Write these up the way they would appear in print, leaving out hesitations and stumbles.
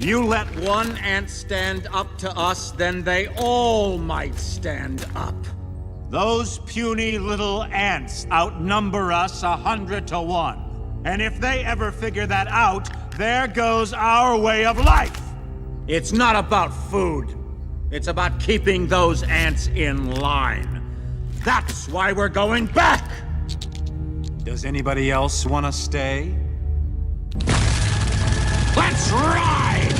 You let one ant stand up to us, then they all might stand up. Those puny little ants outnumber us 100 to 1. And if they ever figure that out, there goes our way of life. It's not about food. It's about keeping those ants in line. That's why we're going back. Does anybody else want to stay? Let's ride!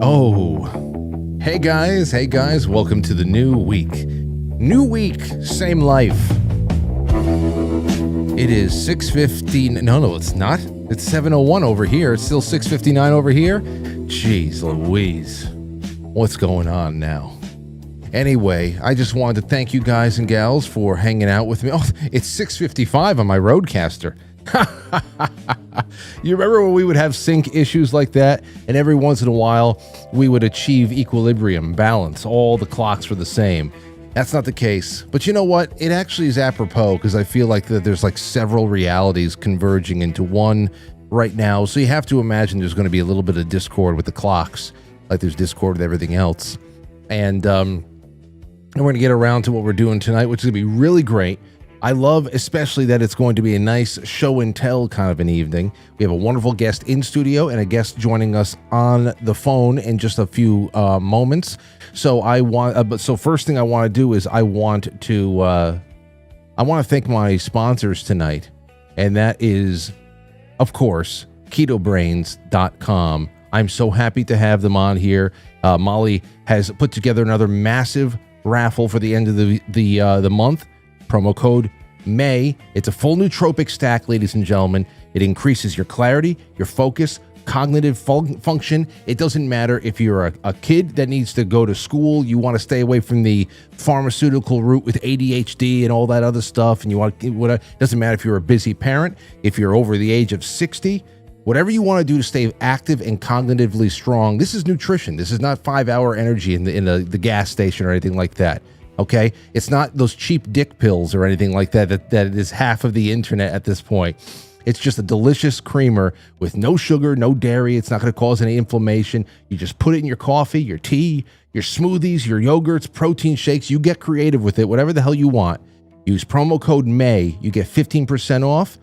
Oh, hey guys, welcome to the new week. New week, same life. It is 6:15, no, it's not. It's 7:01 over here. It's still 6:59 over here. Jeez Louise, what's going on now? Anyway, I just wanted to thank you guys and gals for hanging out with me. Oh, it's 6:55 on my Roadcaster. You remember when we would have sync issues like that, and every once in a while we would achieve equilibrium, balance, all the clocks were the same. That's not the case. But you know what? It actually is apropos, because I feel like that there's like several realities converging into one right now. So you have to imagine there's going to be a little bit of discord with the clocks, like there's discord with everything else. And we're going to get around to what we're doing tonight, which is going to be really great. I love especially that it's going to be a nice show and tell kind of an evening. We have a wonderful guest in studio and a guest joining us on the phone in just a few moments. So so first thing I want to do is I want to thank my sponsors tonight, and that is, of course, KetoBrainz.com. I'm so happy to have them on here. Molly has put together another massive raffle for the end of the month. Promo code MAY. It's a full nootropic stack, ladies and gentlemen. It increases your clarity, your focus, cognitive function. It doesn't matter if you're a kid that needs to go to school, you want to stay away from the pharmaceutical route with ADHD and all that other stuff, and it doesn't matter if you're a busy parent, if you're over the age of 60, whatever you want to do to stay active and cognitively strong. This is nutrition. This is not 5-hour energy in the gas station or anything like that. Okay, it's not those cheap dick pills or anything like that is half of the internet at this point. It's just a delicious creamer with no sugar, no dairy. It's not going to cause any inflammation. You just put it in your coffee, your tea, your smoothies, your yogurts, protein shakes. You get creative with it, whatever the hell you want. Use promo code MAY. You get 15% off.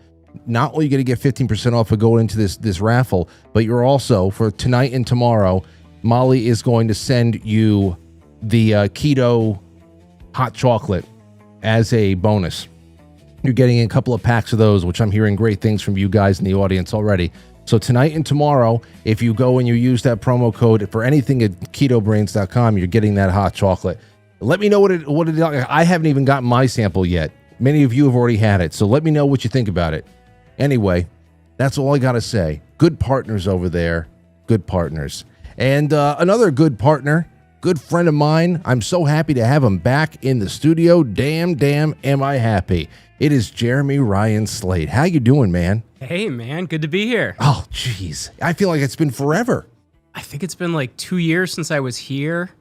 Not only are you going to get 15% off for going into this raffle, but you're also, for tonight and tomorrow, Molly is going to send you the Keto hot chocolate as a bonus. You're getting a couple of packs of those, which I'm hearing great things from you guys in the audience already. So tonight and tomorrow, if you go and you use that promo code for anything at KetoBrainz.com, you're getting that hot chocolate. Let me know what it I haven't even gotten my sample yet. Many of you have already had it, so let me know what you think about it. Anyway, that's all I got to say. Good partners over there. Good partners. And another good partner, good friend of mine. I'm so happy to have him back in the studio. Damn, am I happy. It is Jeremy Ryan Slate. How you doing, man? Hey, man. Good to be here. Oh, jeez. I feel like it's been forever. I think it's been like 2 years since I was here.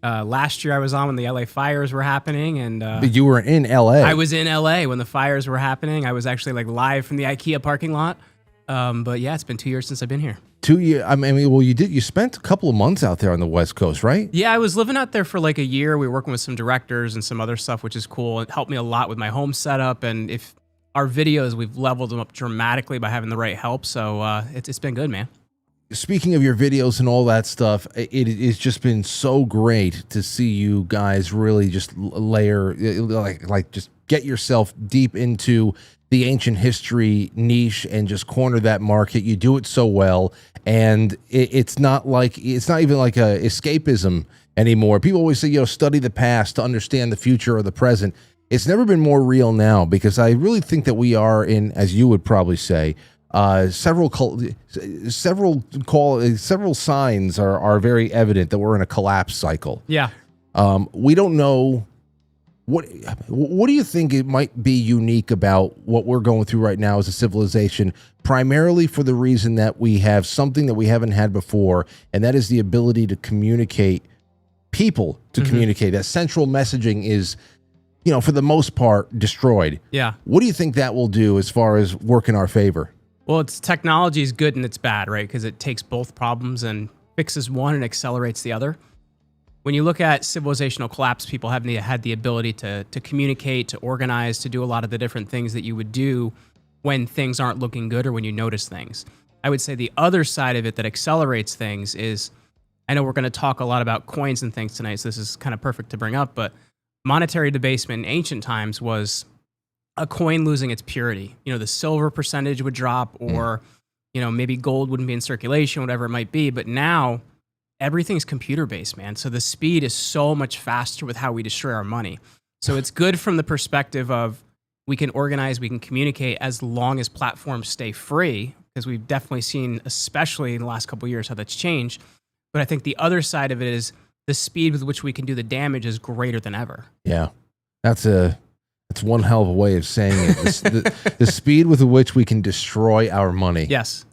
Last year I was on when the LA fires were happening. And but you were in LA. I was in LA when the fires were happening. I was actually like live from the IKEA parking lot. But yeah, it's been 2 years since I've been here. 2 years. I mean, well, you spent a couple of months out there on the West Coast, right? Yeah, I was living out there for like a year. We were working with some directors and some other stuff, which is cool. It helped me a lot with my home setup. And if our videos, we've leveled them up dramatically by having the right help. So it's been good, man. Speaking of your videos and all that stuff, it's just been so great to see you guys really just layer, like just get yourself deep into the ancient history niche and just corner that market. You do it so well, and it's not even like a escapism anymore. People always say, study the past to understand the future or the present. It's never been more real now, because I really think that we are in, as you would probably say, several signs are very evident that we're in a collapse cycle. Yeah. We don't know what do you think it might be unique about what we're going through right now as a civilization, primarily for the reason that we have something that we haven't had before, and that is the ability to communicate, people to communicate. That central messaging is, for the most part, destroyed. Yeah. What do you think that will do as far as work in our favor? Well, technology is good and it's bad, right? Because it takes both problems and fixes one and accelerates the other. When you look at civilizational collapse, people haven't had the ability to communicate, to organize, to do a lot of the different things that you would do when things aren't looking good or when you notice things. I would say the other side of it that accelerates things is, I know we're going to talk a lot about coins and things tonight, so this is kind of perfect to bring up, but monetary debasement in ancient times was a coin losing its purity. The silver percentage would drop, or, maybe gold wouldn't be in circulation, whatever it might be. But now everything's computer based, man. So the speed is so much faster with how we destroy our money. So it's good from the perspective of we can organize, we can communicate as long as platforms stay free, because we've definitely seen, especially in the last couple of years, how that's changed. But I think the other side of it is the speed with which we can do the damage is greater than ever. Yeah, that's one hell of a way of saying it. The speed with which we can destroy our money. Yes.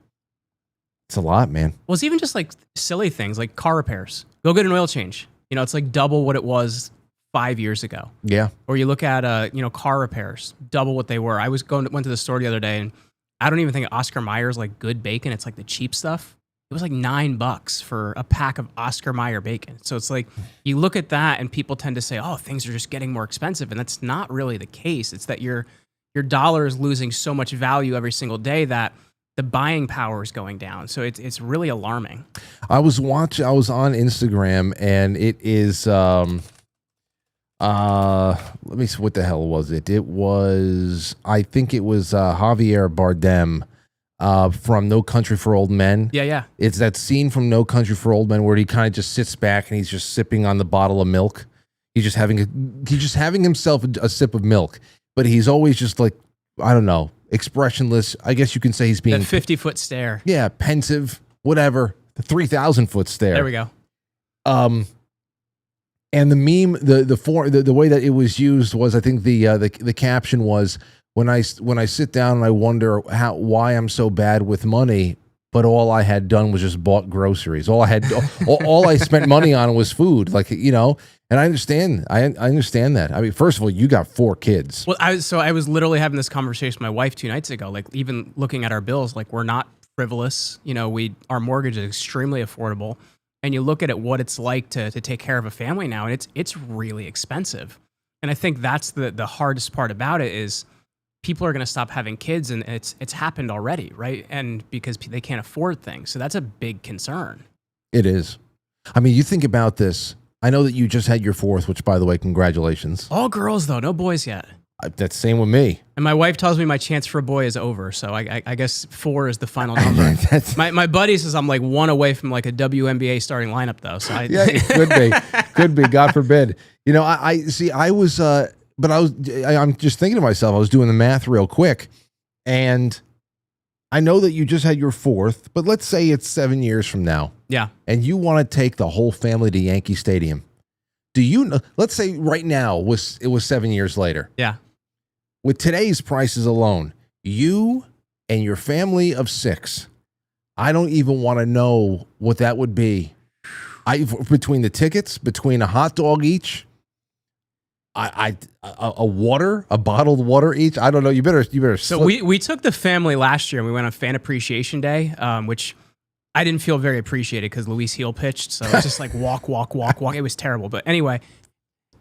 It's a lot, man. Well, it's even just like silly things like car repairs. Go get an oil change. It's like double what it was 5 years ago. Yeah. Or you look at, car repairs, double what they were. I went to the store the other day, and I don't even think Oscar Mayer's like good bacon. It's like the cheap stuff. It was like $9 for a pack of Oscar Mayer bacon. So it's like, you look at that and people tend to say, oh, things are just getting more expensive. And that's not really the case. It's that your dollar is losing so much value every single day that the buying power is going down. So it's really alarming. I was on Instagram, and it is, let me see, what the hell was it? I think it was Javier Bardem. From No Country for Old Men. Yeah. It's that scene from No Country for Old Men where he kind of just sits back and he's just sipping on the bottle of milk. He's just having himself a sip of milk, but he's always just like, I don't know, expressionless. I guess you can say he's being that 50-foot stare. Yeah, pensive, whatever. The 3,000-foot stare. There we go. And the meme, the way that it was used was, I think the caption was, When I sit down and I wonder why I'm so bad with money, but all I had done was just bought groceries. All I spent money on was food. And I understand. I understand that. I mean, first of all, you got 4 kids. Well, I was literally having this conversation with my wife 2 nights ago. Like, even looking at our bills, like, we're not frivolous. Our mortgage is extremely affordable, and you look at it, what it's like to take care of a family now, and it's really expensive. And I think that's the hardest part about it is, people are going to stop having kids, and it's happened already, right? And because they can't afford things. So that's a big concern. It is. I mean, you think about this. I know that you just had your 4th, which, by the way, congratulations. All girls, though. No boys yet. That's the same with me. And my wife tells me my chance for a boy is over. So I guess 4 is the final number. My buddy says I'm like 1 away from like a WNBA starting lineup, though. So yeah, it could be. God forbid. I'm just thinking to myself, I was doing the math real quick, and I know that you just had your 4th, but let's say it's 7 years from now. Yeah. And you want to take the whole family to Yankee Stadium. Let's say right now it was 7 years later. Yeah. With today's prices alone, you and your family of 6, I don't even want to know what that would be. Between the tickets, between a hot dog each, a bottled water each. I don't know. You better. So we took the family last year and we went on Fan Appreciation Day, which I didn't feel very appreciated because Luis Heel pitched. So it was just like walk. It was terrible. But anyway,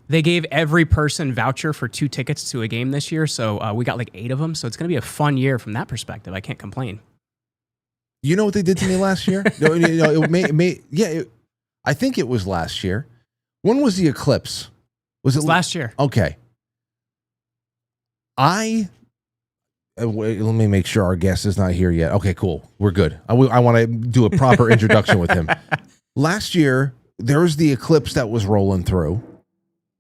They gave every person voucher for 2 tickets to a game this year, so we got like 8 of them. So it's going to be a fun year from that perspective. I can't complain. You know what they did to me last year? I think it was last year. When was the eclipse? Was it last year? Okay. Let me make sure our guest is not here yet. Okay, cool. We're good. I want to do a proper introduction with him. Last year, there was the eclipse that was rolling through,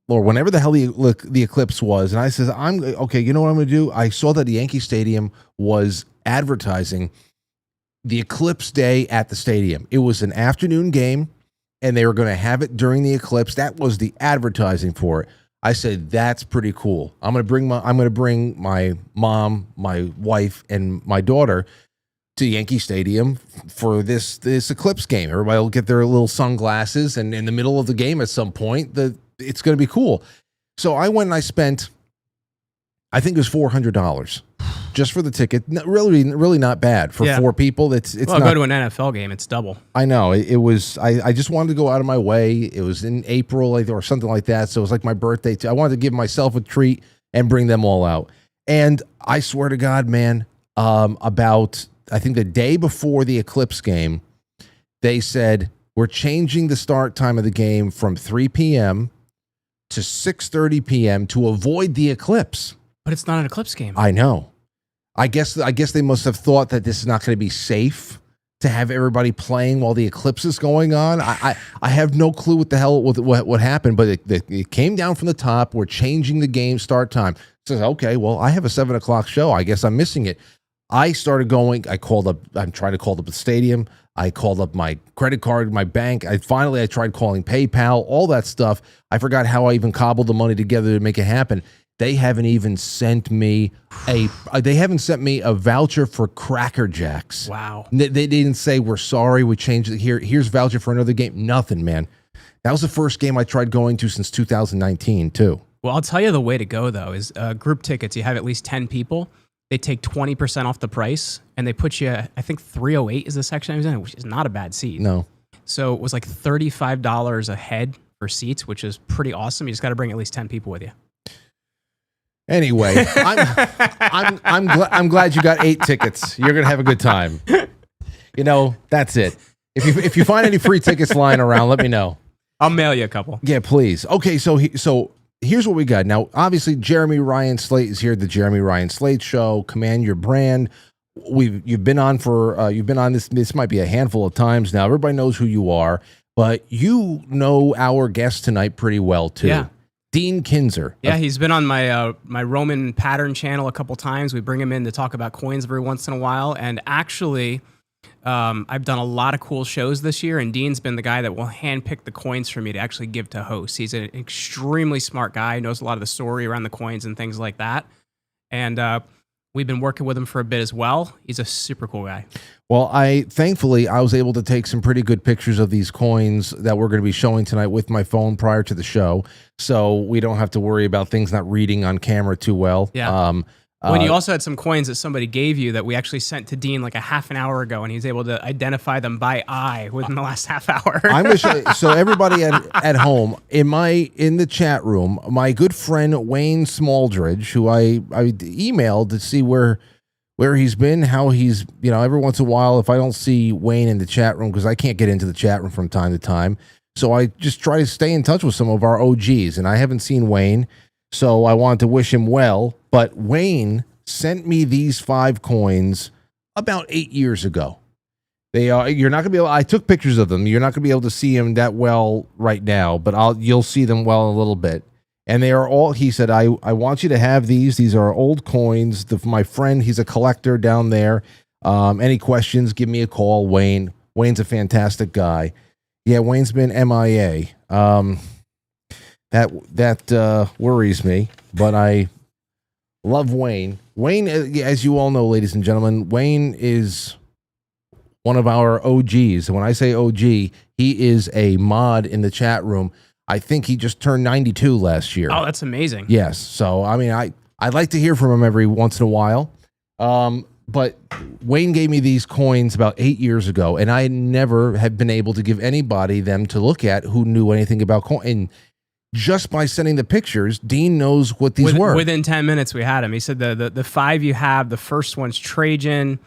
or whenever the hell the eclipse was, and I said, okay, you know what I'm going to do? I saw that the Yankee Stadium was advertising the eclipse day at the stadium. It was an afternoon game, and they were going to have it during the eclipse. That was the advertising for it. I said, that's pretty cool. I'm going to bring my mom, my wife, and my daughter to Yankee Stadium for this eclipse game. Everybody will get their little sunglasses, and in the middle of the game at some point, it's going to be cool. So I went and I spent, I think it was $400 just for the ticket. Really not bad for 4 people. It's well, not, go to an NFL game, it's double. I know it was. I just wanted to go out of my way. It was in April or something like that. So it was like my birthday. I wanted to give myself a treat and bring them all out. And I swear to God, man, about I think the day before the eclipse game, they said we're changing the start time of the game from 3 p.m. to 6:30 p.m. to avoid the eclipse. But it's not an eclipse game. I know. I guess they must have thought that this is not going to be safe to have everybody playing while the eclipse is going on. I have no clue what the hell what happened, but it came down from the top. We're changing the game start time. Says, okay, well, I have a 7 o'clock show. I guess I'm missing it. I started going. I'm trying to call up the stadium. I called up my credit card, my bank. I tried calling PayPal, all that stuff. I forgot how I even cobbled the money together to make it happen. They haven't even sent me a voucher for Cracker Jacks. Wow. They didn't say, we're sorry, we changed it here. Here's voucher for another game. Nothing, man. That was the first game I tried going to since 2019, too. Well, I'll tell you the way to go, though, is group tickets. You have at least 10 people. They take 20% off the price, and they put you, I think 308 is the section I was in, which is not a bad seat. No. So it was like $35 a head for seats, which is pretty awesome. You just got to bring at least 10 people with you. Anyway, I'm glad you got 8 tickets. You're gonna have a good time. You know, that's it. If you find any free tickets lying around, let me know. I'll mail you a couple. Yeah, please. Okay, so here's what we got. Now, obviously, Jeremy Ryan Slate is here. The Jeremy Ryan Slate Show. Command your brand. You've been on this. This might be a handful of times now. Everybody knows who you are, but you know our guest tonight pretty well too. Yeah. Dean Kinzer. Yeah, he's been on my Roman pattern channel a couple times. We bring him in to talk about coins every once in a while. And actually, I've done a lot of cool shows this year, and Dean's been the guy that will handpick the coins for me to actually give to hosts. He's an extremely smart guy, knows a lot of the story around the coins and things like that. And we've been working with him for a bit as well. He's a super cool guy. Well, thankfully I was able to take some pretty good pictures of these coins that we're going to be showing tonight with my phone prior to the show, so we don't have to worry about things not reading on camera too well. Yeah. When you also had some coins that somebody gave you that we actually sent to Dean like a half an hour ago, and he's able to identify them by eye within the last half hour. I'm gonna show you, so everybody at home in the chat room, my good friend Wayne Smaldridge, who I emailed to see where he's been, how he's, every once in a while, if I don't see Wayne in the chat room, because I can't get into the chat room from time to time, so I just try to stay in touch with some of our OGs, and I haven't seen Wayne, so I wanted to wish him well. But Wayne sent me these 5 coins about 8 years ago. You're not gonna be able. I took pictures of them. You're not gonna be able to see them that well right now, but you'll see them well in a little bit. And they are all. He said, "I want you to have these. These are old coins. My friend, he's a collector down there. Any questions? Give me a call, Wayne. Wayne's a fantastic guy. Yeah, Wayne's been MIA. That worries me, but I love Wayne. Wayne, as you all know, ladies and gentlemen, Wayne is one of our OGs. And when I say OG, he is a mod in the chat room. I think he just turned 92 last year. Oh, that's amazing. Yes. So, I mean, I'd like to hear from him every once in a while. But Wayne gave me these coins about 8 years ago, and I never have been able to give anybody them to look at who knew anything about coin. And just by sending the pictures, Dean knows what these were. Within 10 minutes, we had him. He said the 5 you have, the first one's Trajan.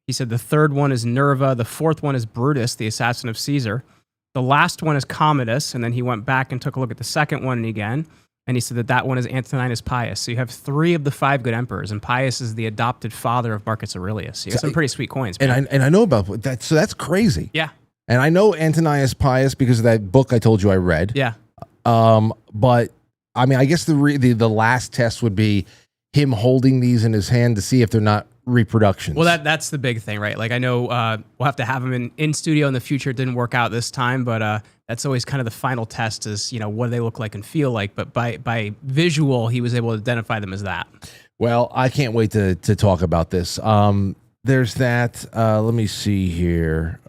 He said the third one is Nerva. The fourth one is Brutus, the assassin of Caesar. The last one is Commodus. And then he went back and took a look at the second one again. And he said that one is Antoninus Pius. So you have 3 of the 5 good emperors, and Pius is the adopted father of Marcus Aurelius. So you have some pretty sweet coins, man. And I know about that. So that's crazy. Yeah. And I know Antoninus Pius because of that book I told you I read. Yeah. But I mean, I guess the last test would be him holding these in his hand to see if they're not reproductions. Well, that's the big thing, right? Like I know we'll have to have him in studio in the future. It didn't work out this time, but that's always kind of the final test is, what do they look like and feel like? But by visual, he was able to identify them as that. Well, I can't wait to talk about this. There's that. Let me see here.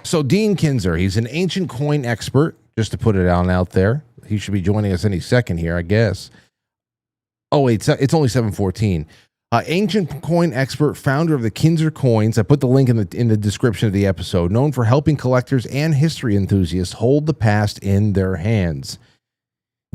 So Dean Kinzer, he's an ancient coin expert, just to put it out there. He should be joining us any second here, I guess. Oh, wait, it's only 7:14. Ancient coin expert, founder of the Kinzer coins. I put the link in the description of the episode. Known for helping collectors and history enthusiasts hold the past in their hands.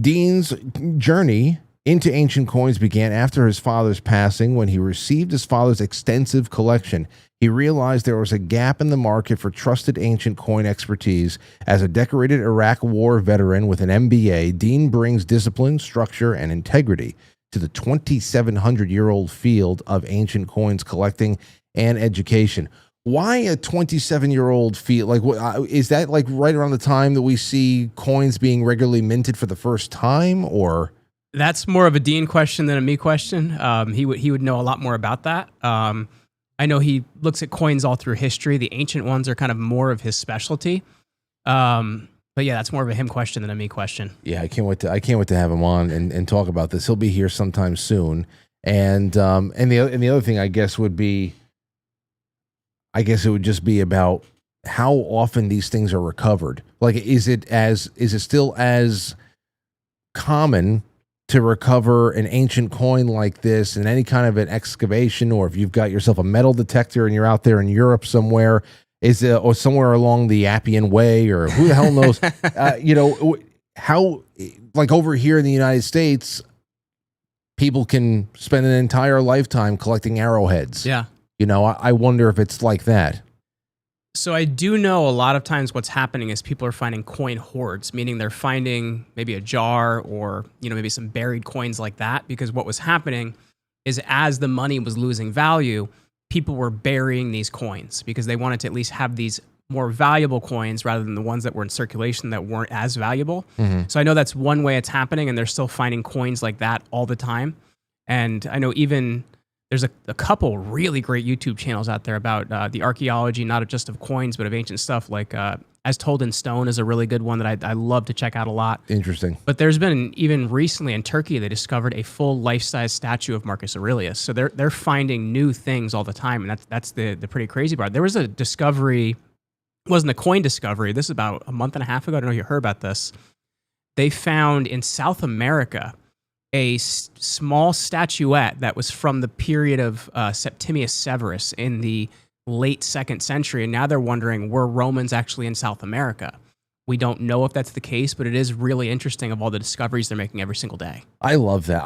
Dean's journey into ancient coins began after his father's passing. When he received his father's extensive collection, he realized there was a gap in the market for trusted ancient coin expertise. As a decorated Iraq War veteran with an MBA, Dean brings discipline, structure, and integrity to the 2,700-year-old field of ancient coins collecting and education. Why a 27-year-old field? Like, is that like right around the time that we see coins being regularly minted for the first time, or? That's more of a Dean question than a me question. He would know a lot more about that. I know he looks at coins all through history. The ancient ones are kind of more of his specialty. But yeah, that's more of a him question than a me question. Yeah, I can't wait to have him on and talk about this. He'll be here sometime soon. And the other thing I guess would be, it would just be about how often these things are recovered. Like, is it still as common to recover an ancient coin like this in any kind of an excavation, or if you've got yourself a metal detector and you're out there in Europe somewhere, or somewhere along the Appian Way, or who the hell knows, how, like over here in the United States, people can spend an entire lifetime collecting arrowheads. Yeah. I wonder if it's like that. So I do know a lot of times what's happening is people are finding coin hoards, meaning they're finding maybe a jar or, maybe some buried coins like that, because what was happening is as the money was losing value, people were burying these coins because they wanted to at least have these more valuable coins rather than the ones that were in circulation that weren't as valuable. Mm-hmm. So I know that's one way it's happening, and they're still finding coins like that all the time. And I know even there's a couple really great YouTube channels out there about the archaeology, not just of coins, but of ancient stuff. Like As Told in Stone is a really good one that I love to check out a lot. Interesting. But there's been, even recently in Turkey, they discovered a full life-size statue of Marcus Aurelius. So they're finding new things all the time, and that's the pretty crazy part. There was a discovery, it wasn't a coin discovery. This is about a month and a half ago. I don't know if you heard about this. They found in South America a small statuette that was from the period of Septimius Severus in the late 2nd century, and now they're wondering, were Romans actually in South America? We don't know if that's the case, but it is really interesting of all the discoveries they're making every single day. I love that.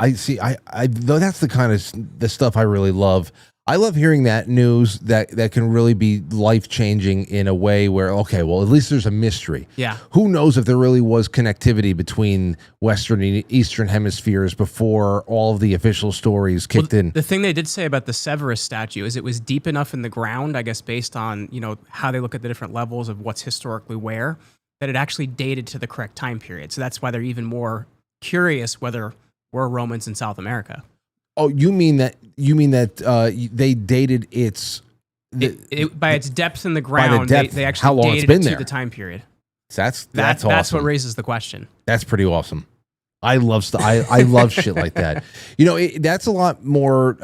Though that's the kind of the stuff I really love. I love hearing that news that can really be life-changing in a way where, okay, well, at least there's a mystery. Yeah. Who knows if there really was connectivity between Western and Eastern hemispheres before all of the official stories kicked in. The thing they did say about the Severus statue is it was deep enough in the ground, I guess, based on, how they look at the different levels of what's historically where, that it actually dated to the correct time period. So that's why they're even more curious whether we're Romans in South America. Oh, you mean that they dated by its depth in the ground. They actually how long dated it's been there to the time period. That's awesome. That's what raises the question. That's pretty awesome. I love I love shit like that. That's a lot more.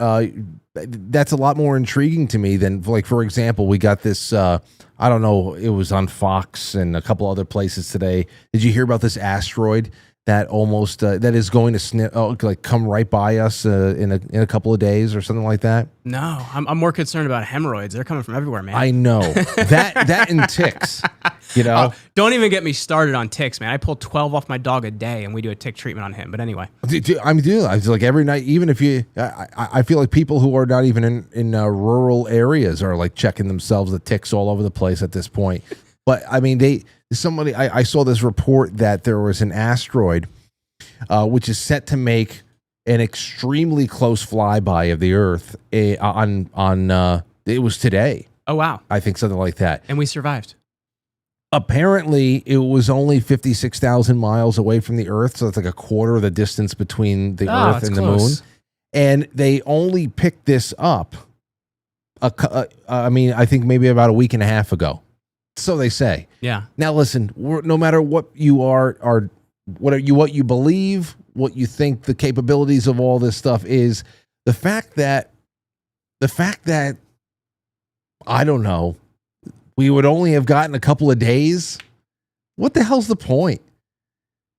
That's a lot more intriguing to me than, like, for example, we got this. I don't know. It was on Fox and a couple other places today. Did you hear about this asteroid that almost that is going to come right by us in a couple of days or something like that? No, I'm more concerned about hemorrhoids. They're coming from everywhere, man. I know that and ticks. You know, Don't even get me started on ticks, man. I pull 12 off my dog a day, and we do a tick treatment on him. But anyway, I was like every night, even if you, I feel like people who are not even in rural areas are like checking themselves the ticks all over the place at this point. But I mean, I saw this report that there was an asteroid, which is set to make an extremely close flyby of the Earth on it was today. oh wow, I think something like that. and we survived. Apparently, it was only 56,000 miles away from the Earth, so it's like a quarter of the distance between the Earth that's and close. the Moon. And they only picked this up, I think maybe about a week and a half ago. So they say. Yeah. Now, listen, no matter what you are what you believe, what you think the capabilities of all this stuff is, the fact that I don't know, we would only have gotten a couple of days. What the hell's the point?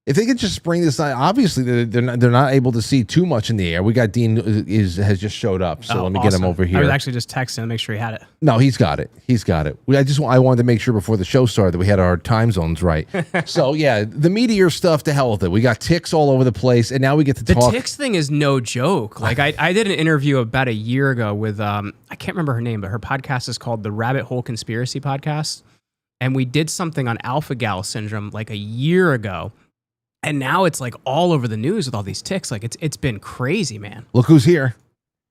If they could just spring this out, obviously they're not able to see too much in the air. We got Dean has just showed up, so let me get him over here. I was actually just texting to make sure he had it. No, he's got it. I wanted to make sure before the show started that we had our time zones right. So yeah, the meteor stuff, to hell with it. We got ticks all over the place, and now we get to talk. The ticks thing is no joke. Like I did an interview about a year ago with I can't remember her name, but her podcast is called the Rabbit Hole Conspiracy Podcast, and we did something on alpha gal syndrome like a year ago. And now it's like all over the news with all these ticks. Like it's been crazy, man. Look who's here.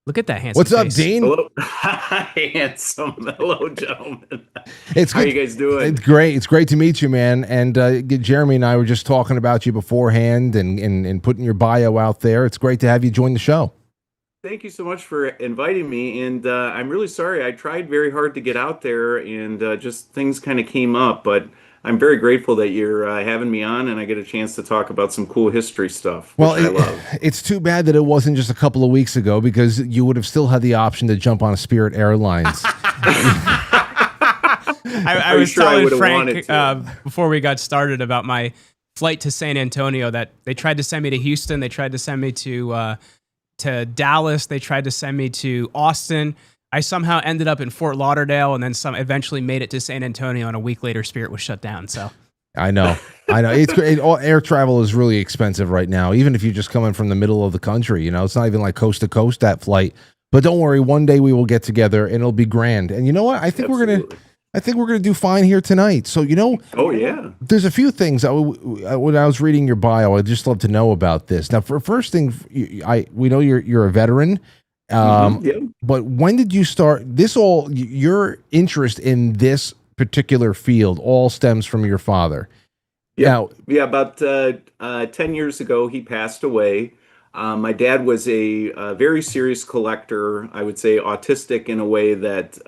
Look at that handsome What's up, face. Dean? Hello. Hi, handsome. Hello, gentlemen. It's How good. you guys doing? It's great. It's great to meet you, man. And Jeremy and I were just talking about you beforehand and putting your bio out there. It's great to have you join the show. Thank you so much for inviting me. And I'm really sorry. I tried very hard to get out there, and just things kind of came up. But I'm very grateful that you're having me on, and I get a chance to talk about some cool history stuff, which I love. It's too bad that it wasn't just a couple of weeks ago, because you would have still had the option to jump on a Spirit Airlines. I was telling Frank before we got started about my flight to San Antonio that they tried to send me to Houston. They tried to send me to Dallas. They tried to send me to Austin. I somehow ended up in Fort Lauderdale, and then eventually made it to San Antonio, and a week later Spirit was shut down. So I know. It's great. Air travel is really expensive right now, even if you're just coming from the middle of the country. It's not even like coast to coast, that flight. But don't worry, one day we will get together and it'll be grand. And you know what? I think we're gonna do fine here tonight. So Oh yeah. there's a few things when I was reading your bio, I'd just love to know about this. Now, for first thing, we know you're a veteran. Yeah. But when did you start this? Your interest in this particular field all stems from your father. Yeah. About 10 years ago, he passed away. My dad was a very serious collector. I would say autistic in a way that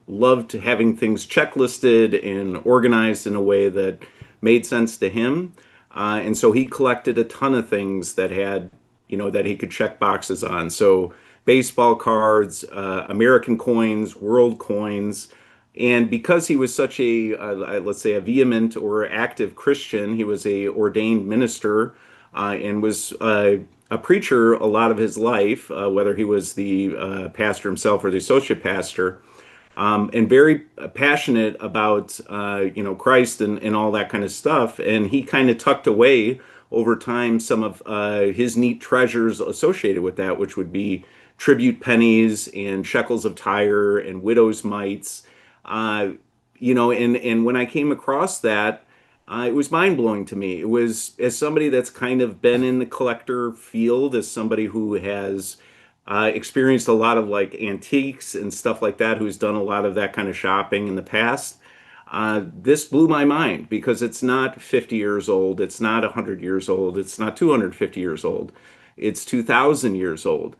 loved having things checklisted and organized in a way that made sense to him. And so he collected a ton of things that had, that he could check boxes on. So baseball cards, American coins, world coins. And because he was such a, let's say, a vehement or active Christian, he was a ordained minister and was a preacher a lot of his life, whether he was the pastor himself or the associate pastor, and very passionate about, Christ and all that kind of stuff. And he kind of tucked away over time some of his neat treasures associated with that, which would be tribute pennies and shekels of Tyre and widow's mites, and when I came across that, it was mind blowing to me. It was, as somebody that's kind of been in the collector field, as somebody who has experienced a lot of like antiques and stuff like that, who's done a lot of that kind of shopping in the past. This blew my mind because it's not 50 years old. It's not 100 years old. It's not 250 years old. It's 2,000 years old.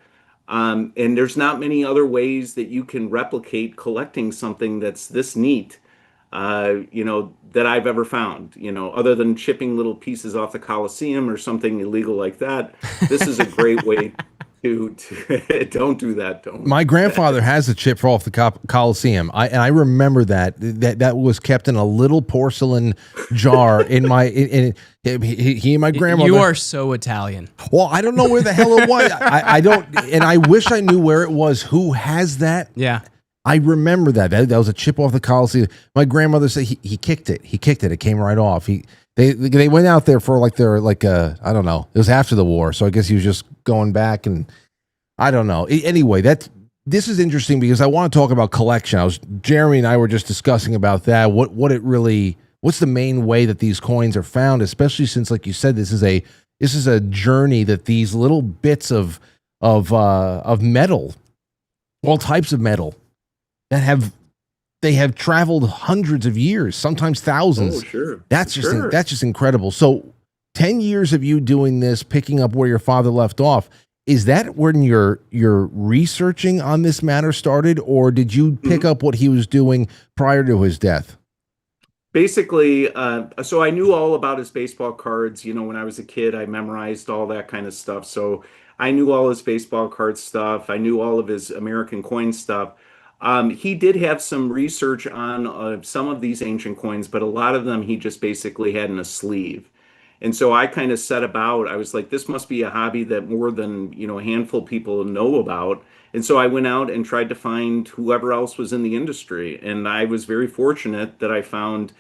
And there's not many other ways that you can replicate collecting something that's this neat, that I've ever found, other than chipping little pieces off the Coliseum or something illegal like that. This is a great way to don't do that. My grandfather has a chip off the Coliseum. I remember that was kept in a little porcelain jar in my, he and my grandmother. You are so Italian. Well, I don't know where the hell it was. I don't, and I wish I knew where it was. Who has that? Yeah. I remember that. That was a chip off the Coliseum. My grandmother said he kicked it. He kicked it. It came right off. They went out there for I don't know. It was after the war, so I guess he was just going back, and I don't know. Anyway, this is interesting because I want to talk about collection. Jeremy and I were just discussing about that. What's the main way that these coins are found, especially since, like you said, this is a journey that these little bits of metal, all types of metal, they have traveled hundreds of years, sometimes thousands. Oh, sure. That's just incredible. So 10 years of you doing this, picking up where your father left off, is that when your researching on this matter started, or did you pick up what he was doing prior to his death? Basically, so I knew all about his baseball cards. When I was a kid, I memorized all that kind of stuff. So I knew all his baseball card stuff. I knew all of his American coin stuff. He did have some research on some of these ancient coins, but a lot of them he just basically had in a sleeve. And so I kind of set about, I was like, this must be a hobby that more than, a handful of people know about. And so I went out and tried to find whoever else was in the industry. And I was very fortunate that I found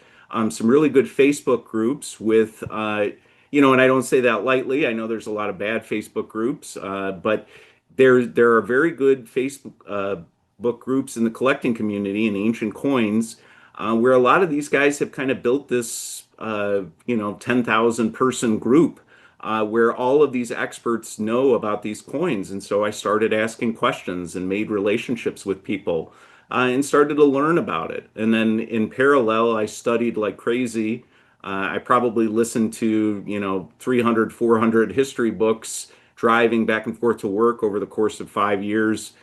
some really good Facebook groups with, and I don't say that lightly. I know there's a lot of bad Facebook groups, but there are very good Facebook book groups in the collecting community in ancient coins, where a lot of these guys have kind of built this 10,000 person group, where all of these experts know about these coins. And so I started asking questions and made relationships with people, and started to learn about it. And then in parallel, I studied like crazy. I probably listened to, 300, 400 history books driving back and forth to work over the course of 5 years,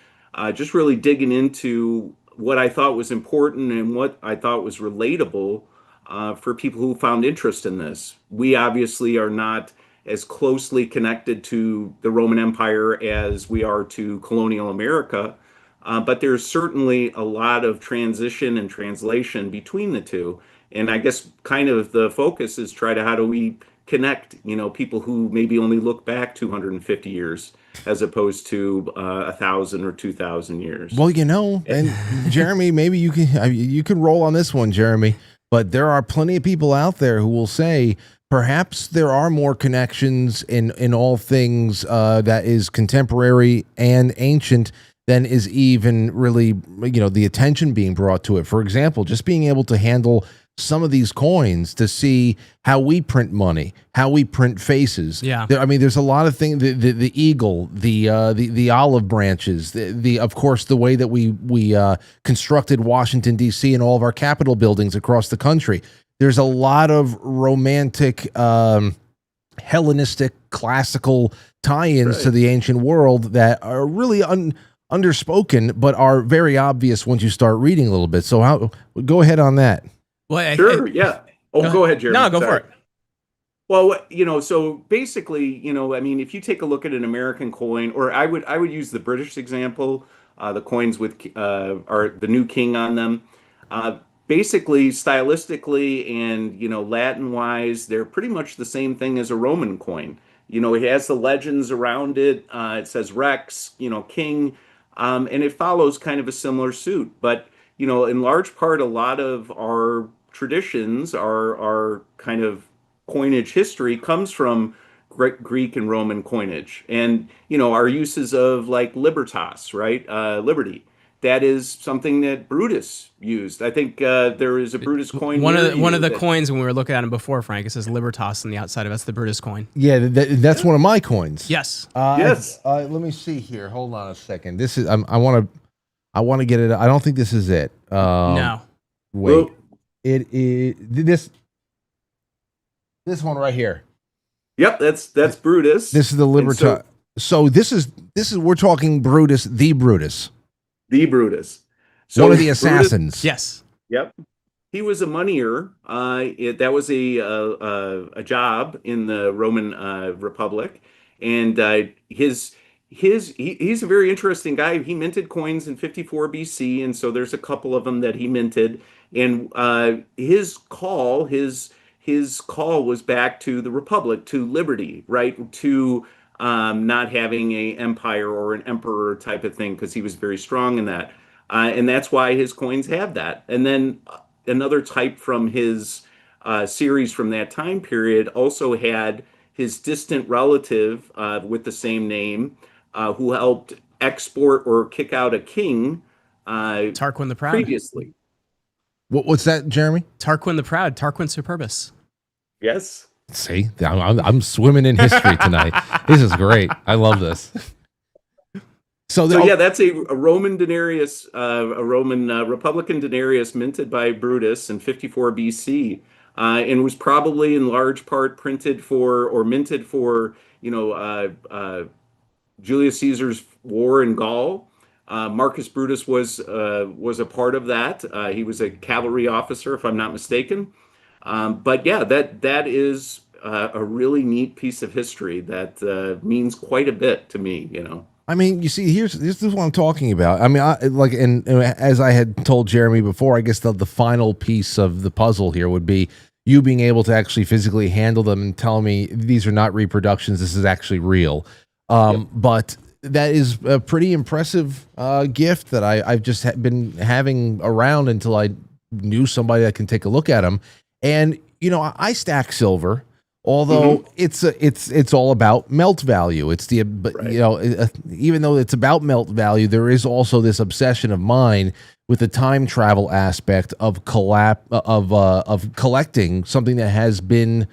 just really digging into what I thought was important and what I thought was relatable for people who found interest in this. We obviously are not as closely connected to the Roman Empire as we are to colonial America, but there's certainly a lot of transition and translation between the two. And I guess kind of the focus is how do we connect, people who maybe only look back 250 years as opposed to 1,000 or 2,000 years. Well, and Jeremy, maybe you can roll on this one, Jeremy. But there are plenty of people out there who will say perhaps there are more connections in all things that is contemporary and ancient than is even really, the attention being brought to it. For example, just being able to handle some of these coins to see how we print money, how we print faces. Yeah. There's a lot of things, the eagle, the olive branches, of course, the way that we constructed Washington, D.C. and all of our Capitol buildings across the country. There's a lot of romantic, Hellenistic, classical tie-ins to the ancient world that are really underspoken, but are very obvious once you start reading a little bit. So go ahead on that. Well, sure, yeah. Go ahead, Jeremy. No, go for it. Well, so basically, if you take a look at an American coin, or I would use the British example, the coins with are the new king on them. Basically, stylistically and Latin-wise, they're pretty much the same thing as a Roman coin. It has the legends around it. It says Rex, king, and it follows kind of a similar suit. But in large part, a lot of our traditions, our kind of coinage history comes from Greek and Roman coinage, and our uses of like libertas, right? Liberty. That is something that Brutus used. I think there is a Brutus coin. One of the coins when we were looking at them before, Frank, it says Libertas on the outside of it. That's the Brutus coin. Yeah, that's one of my coins. Yes. Yes. Let me see here. Hold on a second. This is I want to get it. I don't think this is it. No. Wait. Well, It is this one right here. Yep, that's Brutus. This is the Libertas. So this is we're talking Brutus, the Brutus. The Brutus. So one of the assassins. Yes. Yep. He was a moneyer. That was a job in the Roman Republic, and he's a very interesting guy. He minted coins in 54 BC, and so there's a couple of them that he minted. And his call was back to the Republic, to liberty, right? To not having a empire or an emperor type of thing, because he was very strong in that. and that's why his coins have that. And then another type from his series from that time period also had his distant relative with the same name who helped export or kick out a king Tarquin the Proud. previously. What's that, Jeremy? Tarquin the Proud, Tarquin Superbus. Yes. See, I'm swimming in history tonight. This is great. I love this. So yeah, that's a Roman denarius, a Roman Republican denarius minted by Brutus in 54 BC, and was probably in large part printed for or minted for, Julius Caesar's war in Gaul. Marcus Brutus was a part of that. He was a cavalry officer, if I'm not mistaken. But yeah, that is a really neat piece of history that means quite a bit to me. I mean, you see, this is what I'm talking about. I mean, and as I had told Jeremy before, I guess the final piece of the puzzle here would be you being able to actually physically handle them and tell me these are not reproductions. This is actually real. Yep. But that is a pretty impressive gift that I've just been having around until I knew somebody that can take a look at them. And I stack silver. Although it's all about melt value. It's even though it's about melt value, there is also this obsession of mine with the time travel aspect of collecting something that has been,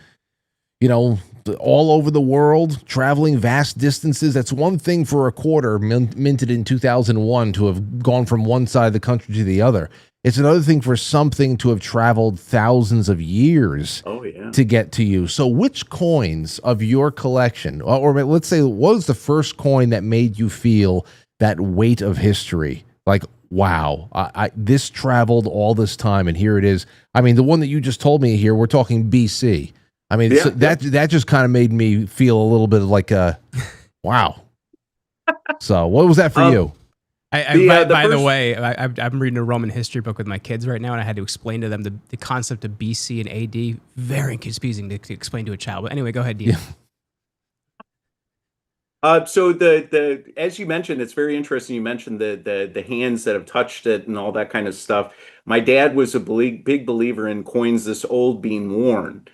all over the world, traveling vast distances. That's one thing for a quarter minted in 2001 to have gone from one side of the country to the other. It's another thing for something to have traveled thousands of years to get to you. So which coins of your collection, or let's say, what was the first coin that made you feel that weight of history? Like, wow, this traveled all this time, and here it is. I mean, the one that you just told me here, we're talking BC. I mean, that just kind of made me feel a little bit like wow. So what was that for you? By the way, I'm reading a Roman history book with my kids right now, and I had to explain to them the concept of BC and AD. Very confusing to explain to a child. But anyway, go ahead, Dean. So as you mentioned, it's very interesting. You mentioned the hands that have touched it and all that kind of stuff. My dad was a big believer in coins this old being worn,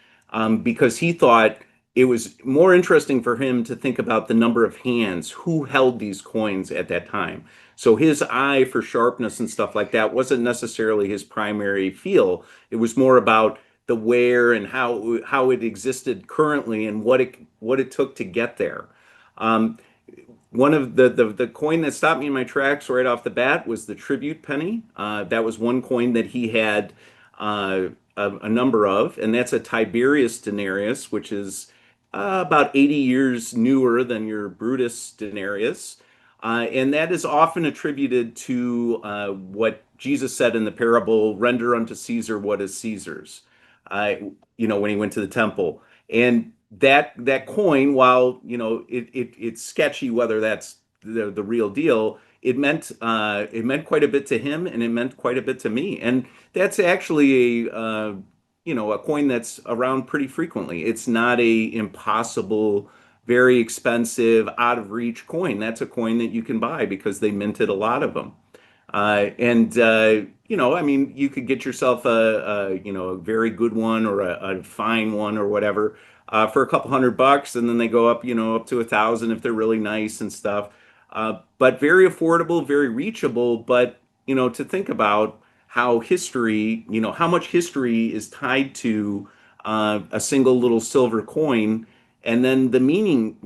because he thought it was more interesting for him to think about the number of hands who held these coins at that time. So his eye for sharpness and stuff like that wasn't necessarily his primary feel. It was more about the where and how it existed currently and what it took to get there. One of the coin that stopped me in my tracks right off the bat was the tribute penny. That was one coin that he had a number of, and that's a Tiberius denarius, which is about 80 years newer than your Brutus denarius. And that is often attributed to what Jesus said in the parable, render unto Caesar what is Caesar's, when he went to the temple. And that coin, while, it's sketchy whether that's the real deal, it meant quite a bit to him, and it meant quite a bit to me. And that's actually a coin that's around pretty frequently. It's not a impossible, very expensive, out of reach coin. That's a coin that you can buy because they minted a lot of them. You could get yourself a very good one or a fine one or whatever for a couple $100, and then they go up, up to 1,000 if they're really nice and stuff. But very affordable, very reachable. But to think about how history, how much history is tied to a single little silver coin. And then the meaning,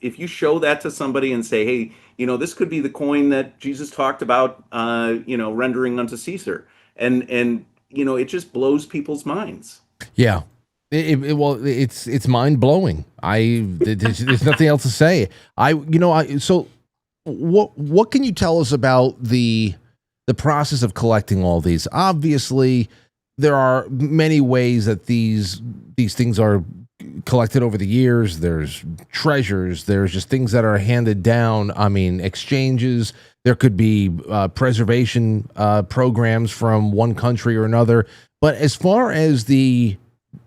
if you show that to somebody and say, hey, this could be the coin that Jesus talked about, rendering unto Caesar. And it just blows people's minds. Yeah. It's mind blowing. There's nothing else to say. So what can you tell us about the process of collecting all these? Obviously, there are many ways that these things are collected over the years. There's treasures. There's just things that are handed down. I mean, exchanges. There could be preservation programs from one country or another. But as far as the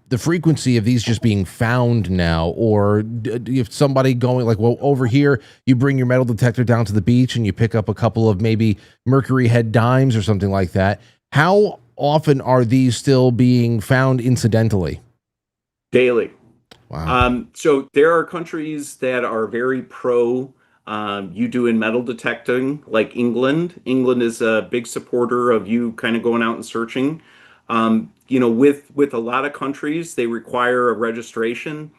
the frequency of these just being found now, or if somebody going like, well, over here, you bring your metal detector down to the beach and you pick up a couple of maybe Mercury head dimes or something like that. How often are these still being found incidentally? Daily. Wow. So there are countries that are very pro you doing metal detecting, like England. England is a big supporter of you kind of going out and searching. With a lot of countries, they require a registration.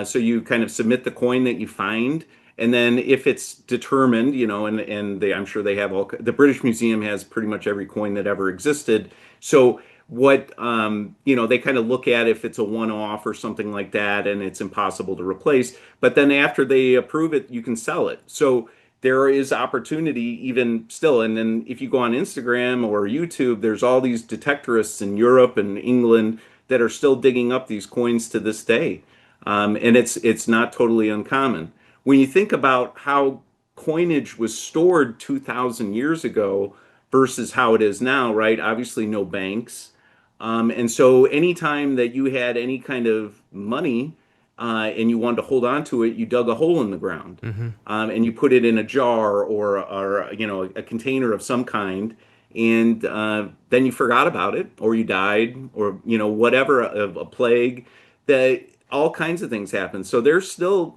So you kind of submit the coin that you find, and then if it's determined, I'm sure they have the British Museum has pretty much every coin that ever existed. So what they kind of look at if it's a one-off or something like that and it's impossible to replace, but then after they approve it you can sell it. So there is opportunity even still. And then if you go on Instagram or YouTube, there's all these detectorists in Europe and England that are still digging up these coins to this day. And it's not totally uncommon when you think about how coinage was stored 2,000 years ago versus how it is now, right? Obviously no banks. And so anytime that you had any kind of money and you wanted to hold on to it, you dug a hole in the ground, and you put it in a jar or a container of some kind, and then you forgot about it, or you died, or whatever, a plague. That all kinds of things happen. So there's still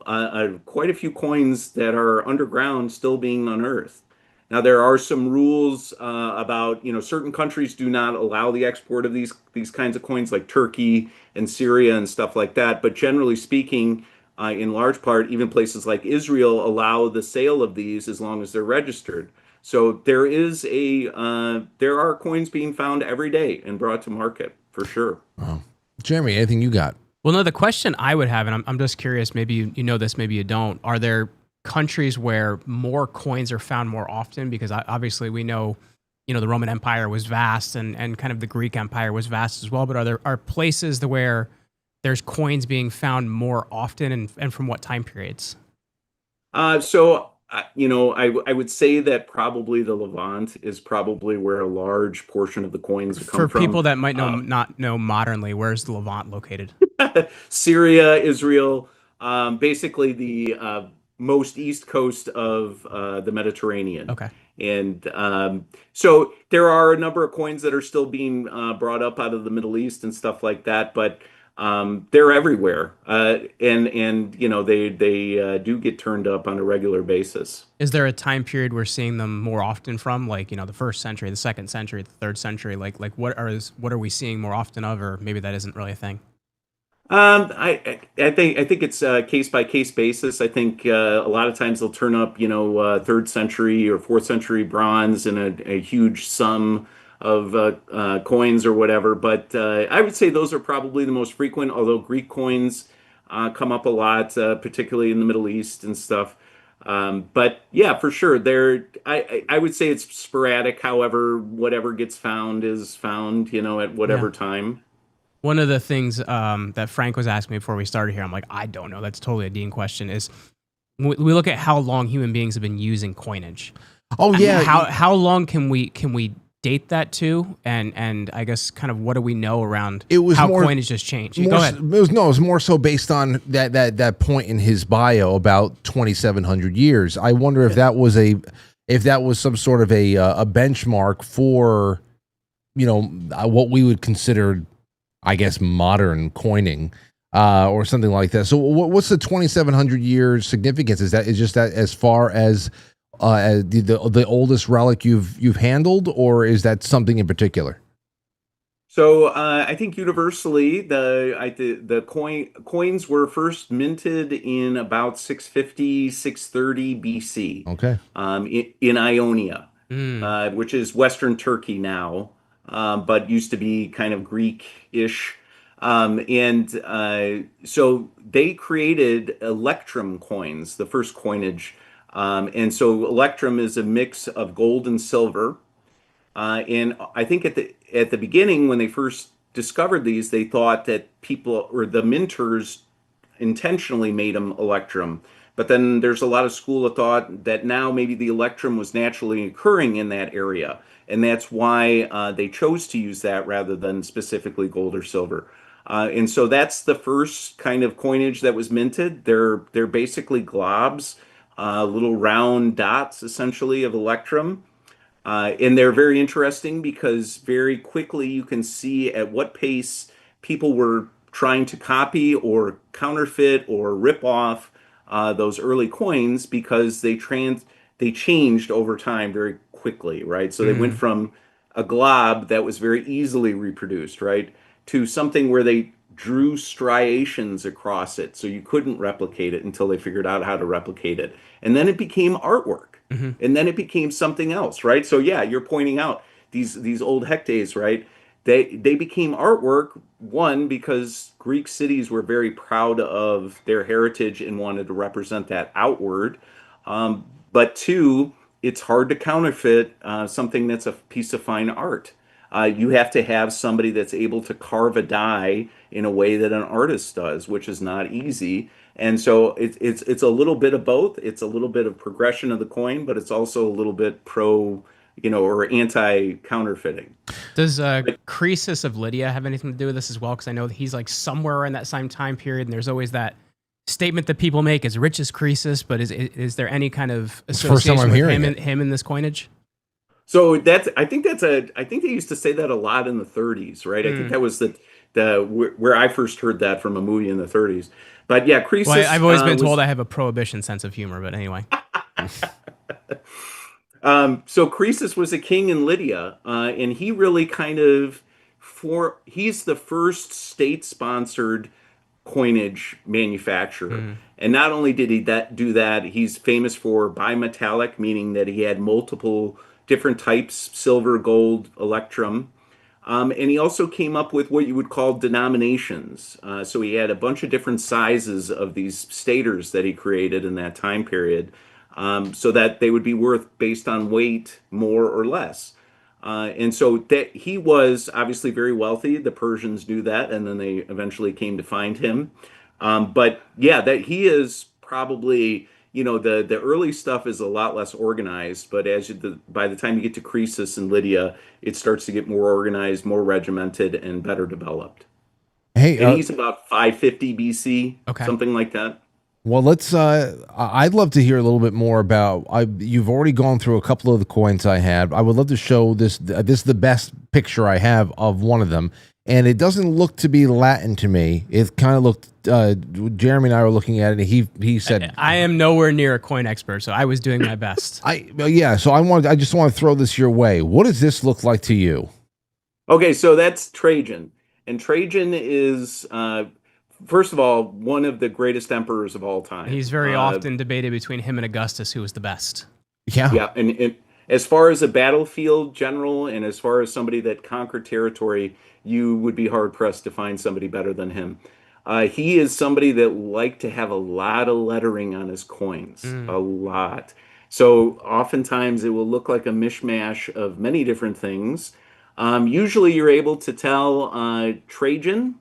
quite a few coins that are underground still being unearthed. Now there are some rules about certain countries do not allow the export of these kinds of coins, like Turkey and Syria and stuff like that. But generally speaking, in large part, even places like Israel allow the sale of these as long as they're registered. So there are coins being found every day and brought to market for sure. Wow. Jeremy, anything you got? Well, no, the question I would have, and I'm just curious, maybe you know this, maybe you don't, are there countries where more coins are found more often? Because obviously we know, the Roman Empire was vast and kind of the Greek Empire was vast as well, but are places where there's coins being found more often and from what time periods? I would say that probably the Levant is probably where a large portion of the coins come For from. people that might not know modernly, where's the Levant located? Syria, Israel, basically the most east coast of the Mediterranean. Okay. And so there are a number of coins that are still being brought up out of the Middle East and stuff like that, but they're everywhere, and they do get turned up on a regular basis. Is there a time period we're seeing them more often from, like the first century, the second century, the third century? Like what are we seeing more often of, or maybe that isn't really a thing? I think it's a case by case basis. I think a lot of times they'll turn up, third century or fourth century bronze in a huge sum of coins or whatever. But I would say those are probably the most frequent. Although Greek coins come up a lot, particularly in the Middle East and stuff. But yeah, for sure, I would say it's sporadic. However, whatever gets found is found, at whatever time. One of the things that Frank was asking me before we started here, I'm like, I don't know. That's totally a Dean question. Is we look at how long human beings have been using coinage. Oh yeah. How long can we date that to? And I guess kind of what do we know around how coinage has changed? Go ahead. It was more so based on that point in his bio about 2,700 years. I wonder if that was some sort of a benchmark for what we would consider, I guess, modern coining, or something like that. So what's the 2,700 years significance? Is just that as far as the oldest relic you've handled, or is that something in particular? So I think universally the coins were first minted in about 650, 630 BC. Okay. In Ionia, which is Western Turkey now, but used to be kind of Greek-ish. So they created electrum coins, the first coinage. And so electrum is a mix of gold and silver. And I think at the beginning, when they first discovered these, they thought that people or the minters intentionally made them electrum. But then there's a lot of school of thought that now maybe the electrum was naturally occurring in that area, and that's why they chose to use that rather than specifically gold or silver. And so that's the first kind of coinage that was minted. They're basically globs, little round dots essentially of electrum. And they're very interesting because very quickly you can see at what pace people were trying to copy or counterfeit or rip off those early coins because they changed over time very quickly, right? So they went from a glob that was very easily reproduced, right, to something where they drew striations across it, so you couldn't replicate it until they figured out how to replicate it. And then it became artwork. And then it became something else, right? So yeah, you're pointing out these old hectares, right? They became artwork, one, because Greek cities were very proud of their heritage and wanted to represent that outward. But two, it's hard to counterfeit something that's a piece of fine art. You have to have somebody that's able to carve a die in a way that an artist does, which is not easy. And so it's a little bit of both. It's a little bit of progression of the coin, but it's also a little bit or anti-counterfeiting. Does Croesus of Lydia have anything to do with this as well? Because I know that he's like somewhere in that same time period, and there's always that statement that people make, as rich as Croesus, but is there any kind of association with him in this coinage? So I think they used to say that a lot in the 30s, right? I think that was where I first heard that from a movie in the 30s. But yeah, Croesus. Well, I've always been told I have a prohibition sense of humor, but anyway. So Croesus was a king in Lydia, and he really he's the first state-sponsored coinage manufacturer. And not only did he do that, he's famous for bimetallic, meaning that he had multiple different types, silver, gold, electrum. And he also came up with what you would call denominations. So he had a bunch of different sizes of these staters that he created in that time period, so that they would be worth based on weight, more or less. And so that he was obviously very wealthy. The Persians knew that, and then they eventually came to find him. But yeah, that he is probably, the early stuff is a lot less organized, but by the time you get to Croesus and Lydia, it starts to get more organized, more regimented, and better developed. Hey, and he's about 550 BC, something like that. Well, I'd love to hear a little bit more about, you've already gone through a couple of the coins I had. I would love to show this. This is the best picture I have of one of them. And it doesn't look to be Latin to me. It kind of looked, Jeremy and I were looking at it, and he said, I am nowhere near a coin expert, so I was doing my best. So I just want to throw this your way. What does this look like to you? Okay, so that's Trajan. And Trajan is, first of all, one of the greatest emperors of all time. He's very often debated between him and Augustus, who was the best. Yeah. Yeah, and as far as a battlefield general, and as far as somebody that conquered territory, you would be hard-pressed to find somebody better than him. He is somebody that liked to have a lot of lettering on his coins, a lot. So oftentimes it will look like a mishmash of many different things. Usually you're able to tell Trajan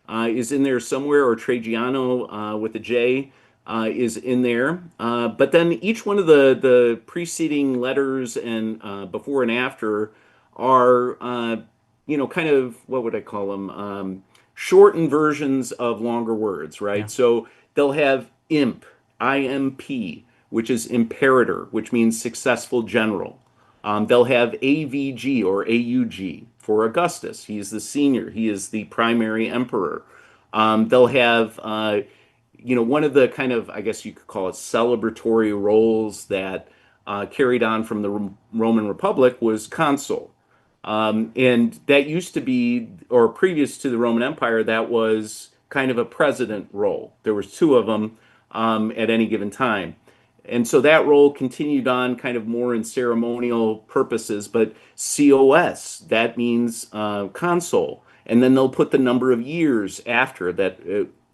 is in there somewhere, or Tragiano with a J is in there. But then each one of the preceding letters and before and after are, kind of, what would I call them? Shortened versions of longer words, right? Yeah. So they'll have imp, IMP, which is imperator, which means successful general. They'll have AVG or AUG for Augustus. He's the senior. He is the primary emperor. They'll have, one of the kind of, I guess you could call it, celebratory roles that carried on from the Roman Republic was consul. And that used to be, or previous to the Roman Empire, that was kind of a president role. There was two of them at any given time. And so that role continued on kind of more in ceremonial purposes, but COS, that means consul. And then they'll put the number of years after that.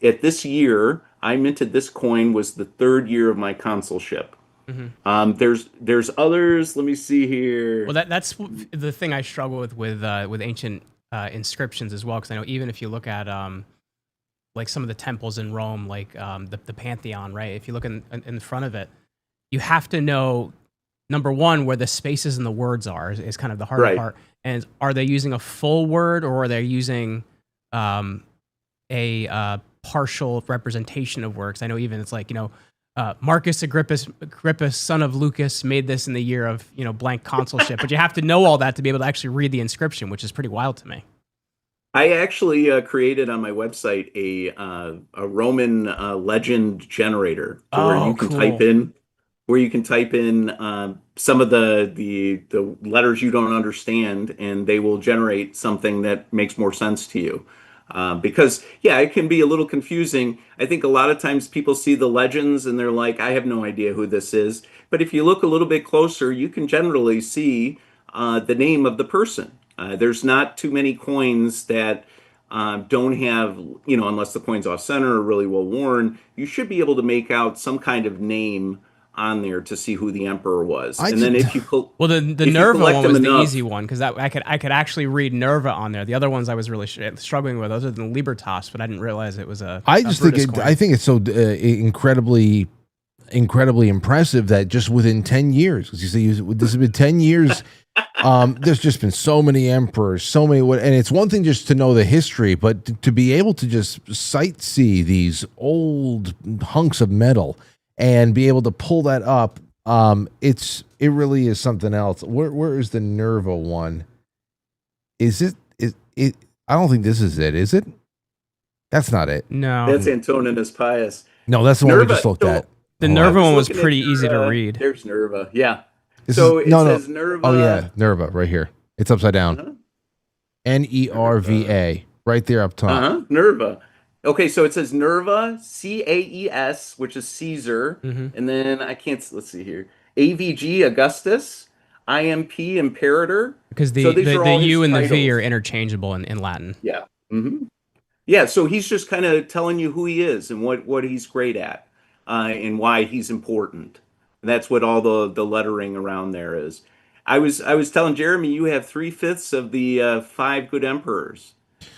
At this year, I minted this coin, was the 3rd year of my consulship. Mm-hmm. There's others. Let me see here. Well, that's the thing I struggle with ancient inscriptions as well, because I know even if you look at like some of the temples in Rome, like the Pantheon, right? If you look in front of it, you have to know, number one, where the spaces and the words are is kind of the hard part. And are they using a full word, or are they using a partial representation of works. I know even it's like, Marcus Agrippus, son of Lucas, made this in the year of, blank consulship. But you have to know all that to be able to actually read the inscription, which is pretty wild to me. I actually created on my website a Roman legend generator where you can cool. type in some of the letters you don't understand, and they will generate something that makes more sense to you. Because it can be a little confusing. I think a lot of times people see the legends and they're like, I have no idea who this is. But if you look a little bit closer, you can generally see the name of the person. There's not too many coins that don't have, unless the coin's off center or really well worn, you should be able to make out some kind of name on there to see who the emperor was. The Nerva one was the easy one, because I could actually read Nerva on there. The other ones I was really struggling with, other than Libertas, but I didn't realize it was I think it's so incredibly impressive that just within 10 years, because you see this has been 10 years. There's just been so many emperors, and it's one thing just to know the history, but to be able to just sightsee these old hunks of metal and be able to pull that up, it really is something else. Where is the Nerva one? Is it? I don't think this is it. Is it? That's not it. No, that's Antoninus Pius. No, that's the one we just looked at. The Nerva one was pretty easy to read. There's Nerva. Yeah. It says Nerva. Oh yeah, Nerva right here. It's upside down. Nerva, right there up top. Nerva. Okay, so it says Nerva, Caes, which is Caesar, and then let's see here, AVG Augustus, IMP Imperator. Because the U and the V are interchangeable in Latin. Yeah. Mm-hmm. Yeah. So he's just kind of telling you who he is and what he's great at, and why he's important. And that's what all the lettering around there is. I was telling Jeremy, you have 3/5 of the 5 good emperors.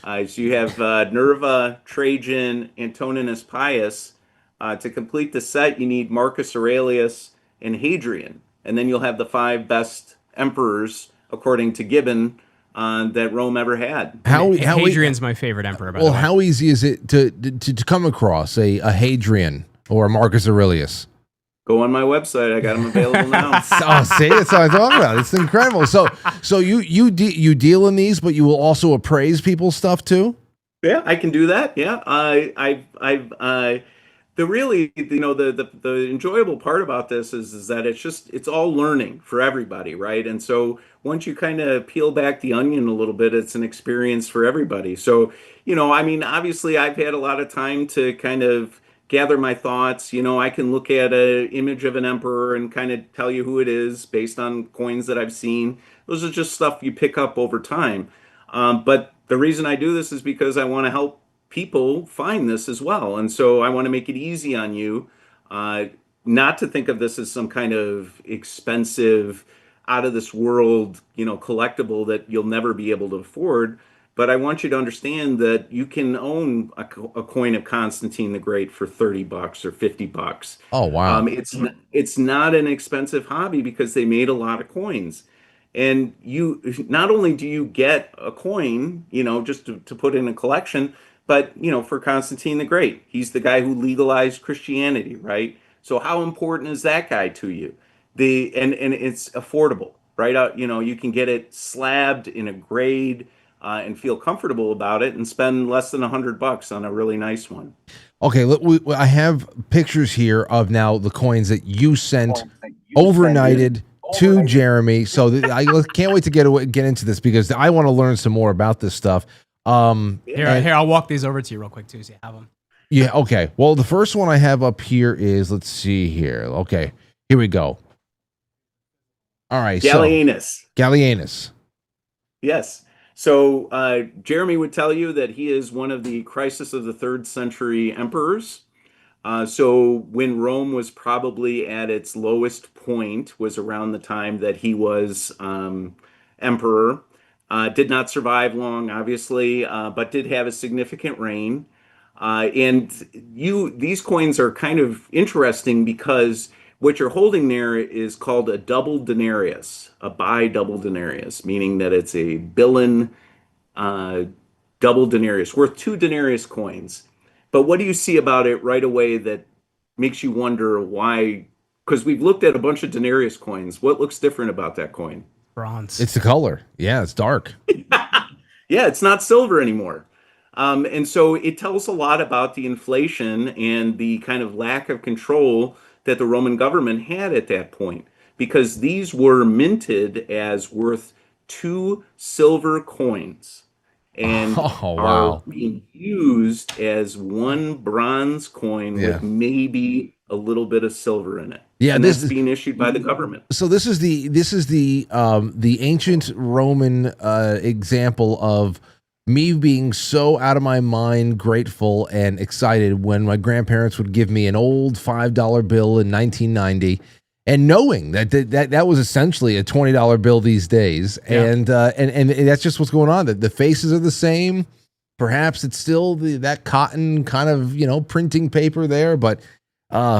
So you have Nerva, Trajan, Antoninus Pius. To complete the set, you need Marcus Aurelius and Hadrian, and then you'll have the 5 best emperors according to Gibbon that Rome ever had. Hadrian's my favorite emperor. By the way. How easy is it to come across a Hadrian or a Marcus Aurelius? Go on my website. I got them available now. See, that's what I'm talking about. It's incredible. So you deal in these, but you will also appraise people's stuff too. Yeah, I can do that. Yeah, the enjoyable part about this is that it's all learning for everybody, right? And so once you kind of peel back the onion a little bit, it's an experience for everybody. So obviously I've had a lot of time to kind of gather my thoughts. I can look at an image of an emperor and kind of tell you who it is based on coins that I've seen. Those are just stuff you pick up over time. But the reason I do this is because I want to help people find this as well. And so I want to make it easy on you, not to think of this as some kind of expensive, out of this world, collectible that you'll never be able to afford. But I want you to understand that you can own a coin of Constantine the Great for $30 or $50. Oh, wow. It's not an expensive hobby because they made a lot of coins. And you not only do you get a coin, just to put in a collection, but, for Constantine the Great, he's the guy who legalized Christianity, right? So how important is that guy to you? And it's affordable, right? You can get it slabbed in a grade, and feel comfortable about it and spend less than $100 on a really nice one. Okay, look, I have pictures here of now the coins that you sent overnighted to Jeremy. So I can't wait to get into this because I want to learn some more about this stuff. Here, I'll walk these over to you real quick too, so you have them. Yeah, okay. Well, the first one I have up here is, let's see here. Okay, here we go. All right. Gallienus. Yes. So Jeremy would tell you that he is one of the crisis of the 3rd century emperors. So when Rome was probably at its lowest point was around the time that he was emperor. Did not survive long, obviously, but did have a significant reign. And these coins are kind of interesting because what you're holding there is called a double denarius, a bi-double denarius, meaning that it's a billion double denarius, worth 2 denarius coins. But what do you see about it right away that makes you wonder why? Because we've looked at a bunch of denarius coins. What looks different about that coin? Bronze. It's the color. Yeah, it's dark. Yeah, it's not silver anymore. And so it tells a lot about the inflation and the kind of lack of control that the Roman government had at that point, because these were minted as worth 2 silver coins and Oh, are wow. being used as 1 bronze coin Yeah. with maybe a little bit of silver in it. Yeah, And this that's being issued by the government. So this is the ancient Roman example of me being so out of my mind grateful and excited when my grandparents would give me an old $5 bill in 1990, and knowing that was essentially a $20 bill these days. Yeah. And that's just what's going on. The faces are the same. Perhaps it's still that cotton kind of printing paper there, but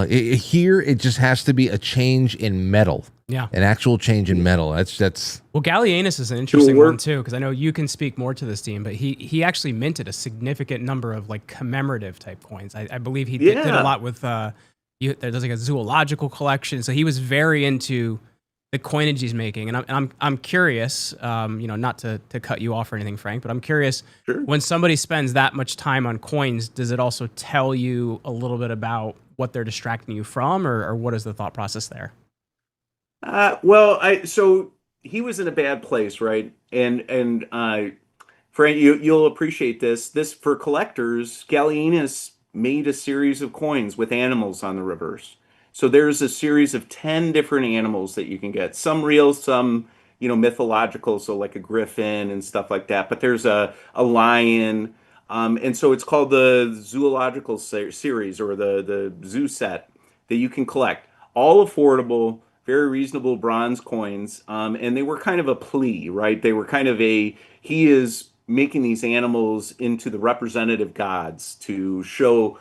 here it just has to be a change in metal. Yeah. An actual change in metal. That's Well, Gallienus is an interesting one too, because I know you can speak more to this, Dean, but he actually minted a significant number of like commemorative type coins. I believe he did a lot with there's like a zoological collection, so he was very into the coinage he's making. And I'm curious, not to cut you off or anything, Frank, but I'm curious, when somebody spends that much time on coins, does it also tell you a little bit about what they're distracting you from, or what is the thought process there? So he was in a bad place, right? And Frank, you'll appreciate this. This, for collectors, Gallienus made a series of coins with animals on the reverse. So there's a series of 10 different animals that you can get. Some real, some mythological, so like a griffin and stuff like that. But there's a lion, and so it's called the zoological series, or the zoo set, that you can collect. All affordable, very reasonable bronze coins, and they were kind of a plea, right? They were kind of he is making these animals into the representative gods to show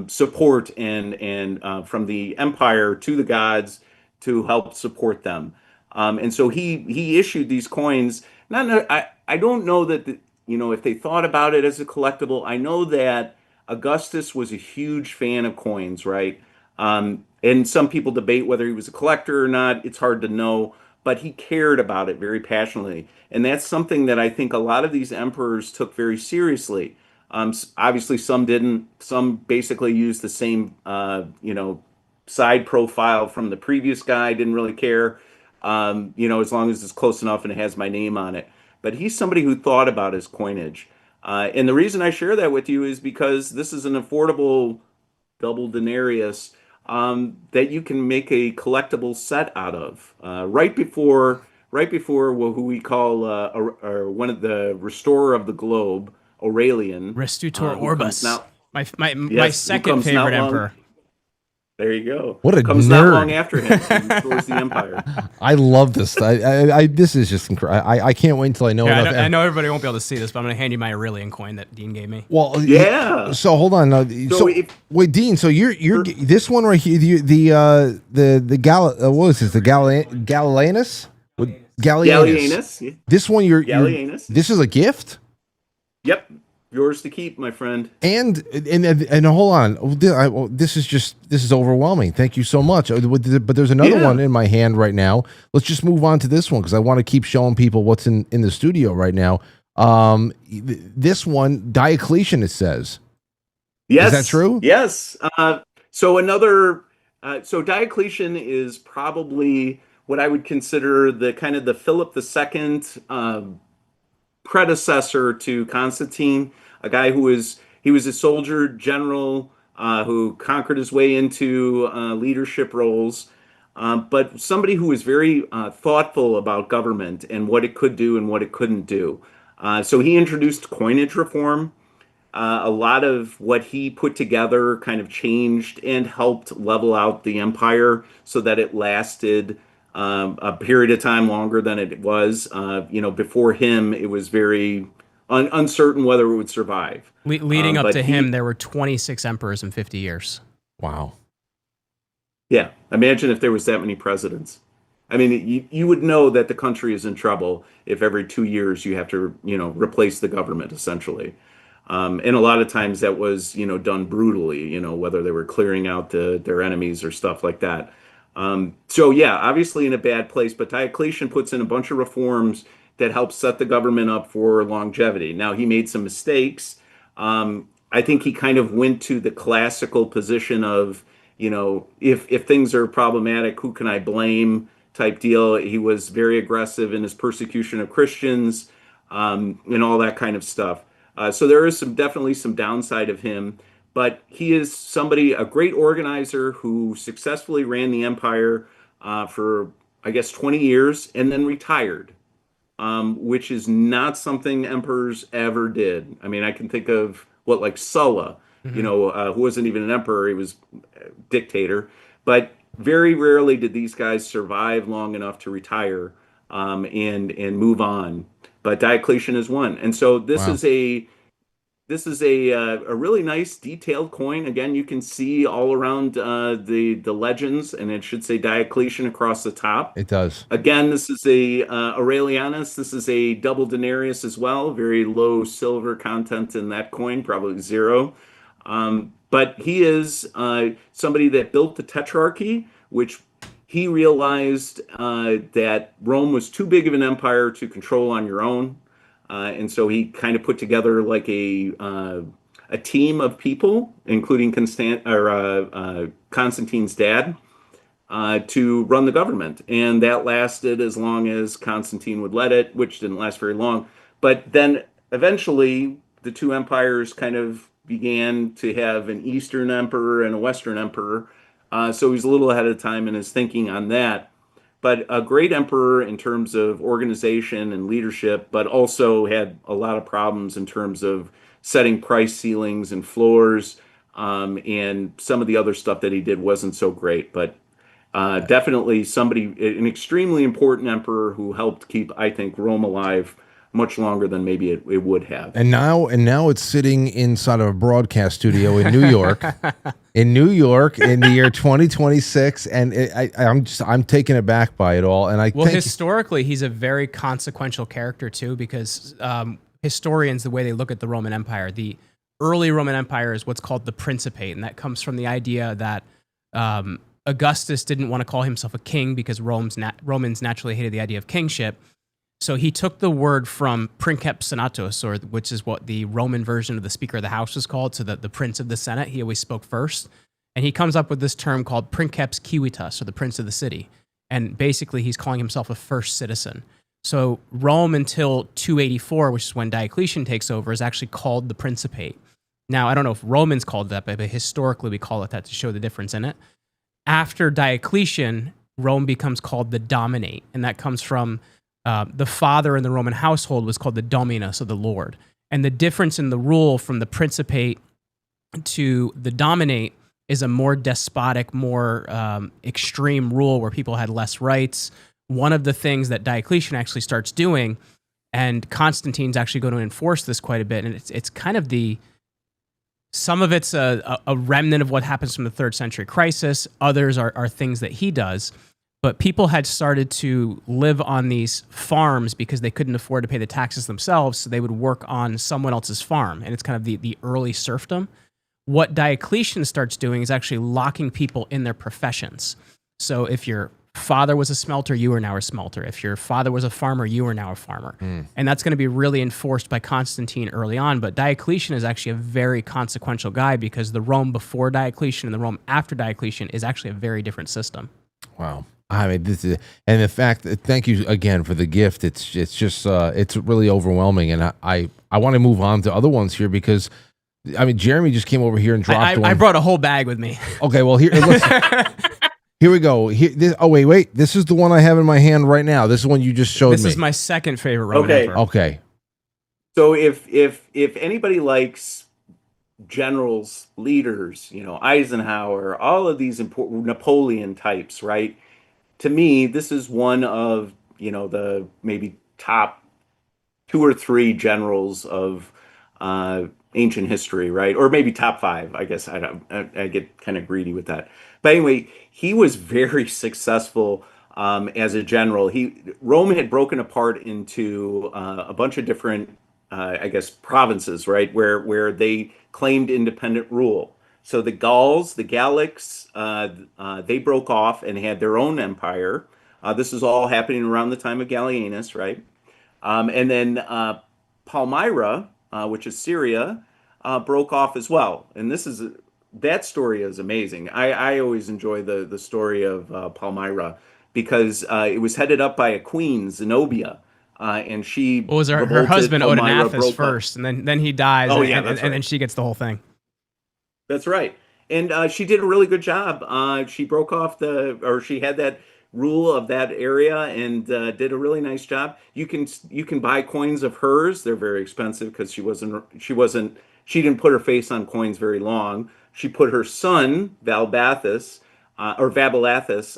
support and from the empire to the gods to help support them. And so he issued these coins. I don't know that if they thought about it as a collectible. I know that Augustus was a huge fan of coins, right? And some people debate whether he was a collector or not. It's hard to know, but he cared about it very passionately. And that's something that I think a lot of these emperors took very seriously. Obviously, some didn't. Some basically used the same, side profile from the previous guy, didn't really care, as long as it's close enough and it has my name on it. But he's somebody who thought about his coinage. And the reason I share that with you is because this is an affordable double denarius that you can make a collectible set out of. Right before who we call one of the restorer of the globe, Aurelian. Restutor Orbis. My Yes, second favorite emperor. There you go. What a comes nerd. Not long after him. He restores the empire. I love this. This is just incredible. I can't wait until I know enough. I know everybody won't be able to see this, but I'm going to hand you my Aurelian coin that Dean gave me. Well, yeah. So hold on. Wait, Dean. So you're this one right here. The what is this? The Gallienus? Gallienus. Yeah. This one Gallienus. This is a gift. Yep. Yours to keep, my friend. And hold on. This is overwhelming. Thank you so much. But there's another one in my hand right now. Let's just move on to this one because I want to keep showing people what's in the studio right now. This one, Diocletian, it says. Yes. Is that true? Yes. So Diocletian is probably what I would consider the kind of the Philip II predecessor to Constantine, a guy who was a soldier general who conquered his way into leadership roles, but somebody who was very thoughtful about government and what it could do and what it couldn't do. So he introduced coinage reform. A lot of what he put together kind of changed and helped level out the empire so that it lasted a period of time longer than it was. Before him, it was very uncertain whether it would survive. Leading up to him, there were 26 emperors in 50 years. Wow. Yeah. Imagine if there was that many presidents. I mean, you would know that the country is in trouble if every 2 years you have to, replace the government essentially. And a lot of times that was, done brutally, whether they were clearing out their enemies or stuff like that. So yeah, obviously in a bad place, but Diocletian puts in a bunch of reforms that help set the government up for longevity. Now he made some mistakes. I think he kind of went to the classical position of, if things are problematic, who can I blame type deal. He was very aggressive in his persecution of Christians, and all that kind of stuff. So there is definitely some downside of him, but he is a great organizer who successfully ran the empire for, I guess, 20 years and then retired, which is not something emperors ever did. I mean, I can think of like Sulla, who wasn't even an emperor, he was a dictator, but very rarely did these guys survive long enough to retire, and move on. But Diocletian is one, and so this Wow. is a really nice detailed coin. Again, you can see all around the legends, and it should say Diocletian across the top. It does. Again, this is a Aurelianus. This is a double denarius as well. Very low silver content in that coin, probably 0. But he is somebody that built the Tetrarchy, which he realized that Rome was too big of an empire to control on your own. And so he kind of put together like a team of people, including Constantine's dad, to run the government. And that lasted as long as Constantine would let it, which didn't last very long. But then eventually the two empires kind of began to have an Eastern emperor and a Western emperor. So he's a little ahead of time in his thinking on that. But a great emperor in terms of organization and leadership, but also had a lot of problems in terms of setting price ceilings and floors. And some of the other stuff that he did wasn't so great. But definitely an extremely important emperor who helped keep, I think, Rome alive much longer than maybe it would have. And now it's sitting inside of a broadcast studio in New York, in the year 2026, and I'm taken aback by it all. And historically, he's a very consequential character too, because historians, the way they look at the Roman Empire, the early Roman Empire is what's called the Principate, and that comes from the idea that Augustus didn't want to call himself a king because Romans naturally hated the idea of kingship. So he took the word from princeps senatus, which is what the Roman version of the Speaker of the House was called, so that the Prince of the Senate, he always spoke first. And he comes up with this term called princeps civitas, or the Prince of the City. And basically he's calling himself a first citizen. So Rome until 284, which is when Diocletian takes over, is actually called the Principate. Now, I don't know if Romans called it that, but historically we call it that to show the difference in it. After Diocletian, Rome becomes called the Dominate, and that comes from the father in the Roman household was called the Dominus, or the Lord. And the difference in the rule from the Principate to the Dominate is a more despotic, more extreme rule where people had less rights. One of the things that Diocletian actually starts doing, and Constantine's actually going to enforce this quite a bit, and it's kind of some of it's a remnant of what happens from the 3rd century crisis. Others are things that he does. But people had started to live on these farms because they couldn't afford to pay the taxes themselves, so they would work on someone else's farm. And it's kind of the early serfdom. What Diocletian starts doing is actually locking people in their professions. So if your father was a smelter, you are now a smelter. If your father was a farmer, you are now a farmer. And that's going to be really enforced by Constantine early on. But Diocletian is actually a very consequential guy because the Rome before Diocletian and the Rome after Diocletian is actually a very different system. Wow. I mean, and the fact that, thank you again for the gift. It's just it's really overwhelming, and I want to move on to other ones here because, I mean, Jeremy just came over here and dropped one. I brought a whole bag with me. Okay, well here we go. Wait, this is the one I have in my hand right now. This is one you just showed me. This is my second favorite Roman emperor. Okay. So if anybody likes generals, leaders, Eisenhower, all of these important Napoleon types, right? To me, this is one of, the maybe top 2 or 3 generals of ancient history, right? Or maybe top 5, I guess. I get kind of greedy with that. But anyway, he was very successful as a general. Rome had broken apart into a bunch of different, I guess, provinces, right, where they claimed independent rule. So the Gauls, the Gallics, they broke off and had their own empire. This is all happening around the time of Gallienus, right? And then Palmyra, which is Syria, broke off as well. And that story is amazing. I always enjoy the story of Palmyra because it was headed up by a queen, Zenobia, and she What was her revolted. husband Palmyra Odenathus broke up. first, and then he dies, Oh, and, yeah, and, that's and then right. she gets the whole thing. That's right. And she did a really good job. She broke off she had that rule of that area and did a really nice job. You can buy coins of hers. They're very expensive because she didn't put her face on coins very long. She put her son Vabilathus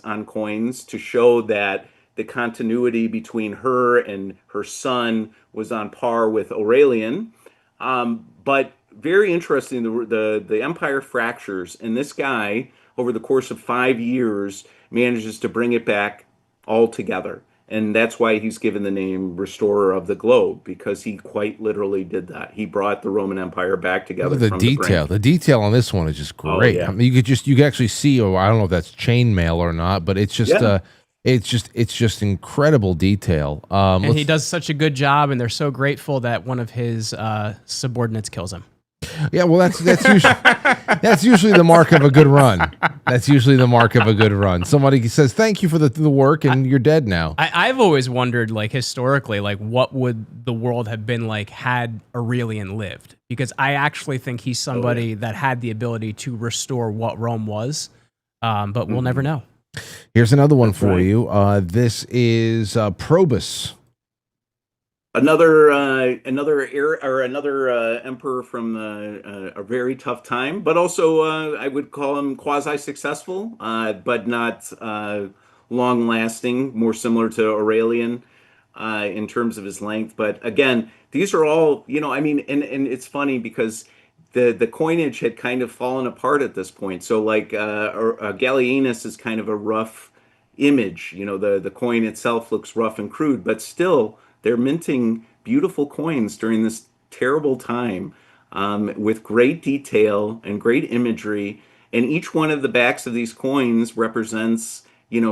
on coins to show that the continuity between her and her son was on par with Aurelian. But very interesting, the empire fractures, and this guy, over the course of 5 years, manages to bring it back all together. And that's why he's given the name Restorer of the Globe, because he quite literally did that. He brought the Roman Empire back together The from detail, the brink. the detail on this one is just Oh, great. yeah. I mean, you could actually see, or I don't know if that's chainmail or not, but it's just, Yeah. it's just incredible detail. And he does such a good job, and they're so grateful that one of his subordinates kills him. Yeah, well, that's usually the mark of a good run. That's usually the mark of a good run. Somebody says thank you for the work, and you're dead now. I've always wondered, like, historically, like, what would the world have been like had Aurelian lived? Because I actually think he's somebody that had the ability to restore what Rome was, but we'll never know. Here's another one for right. you. This is Probus. Another emperor from a very tough time, but also I would call him quasi-successful, but not long-lasting. More similar to Aurelian in terms of his length. But again, these are all, I mean, and it's funny because the coinage had kind of fallen apart at this point. So like Gallienus is kind of a rough image. The coin itself looks rough and crude, but still they're minting beautiful coins during this terrible time with great detail and great imagery. And each one of the backs of these coins represents,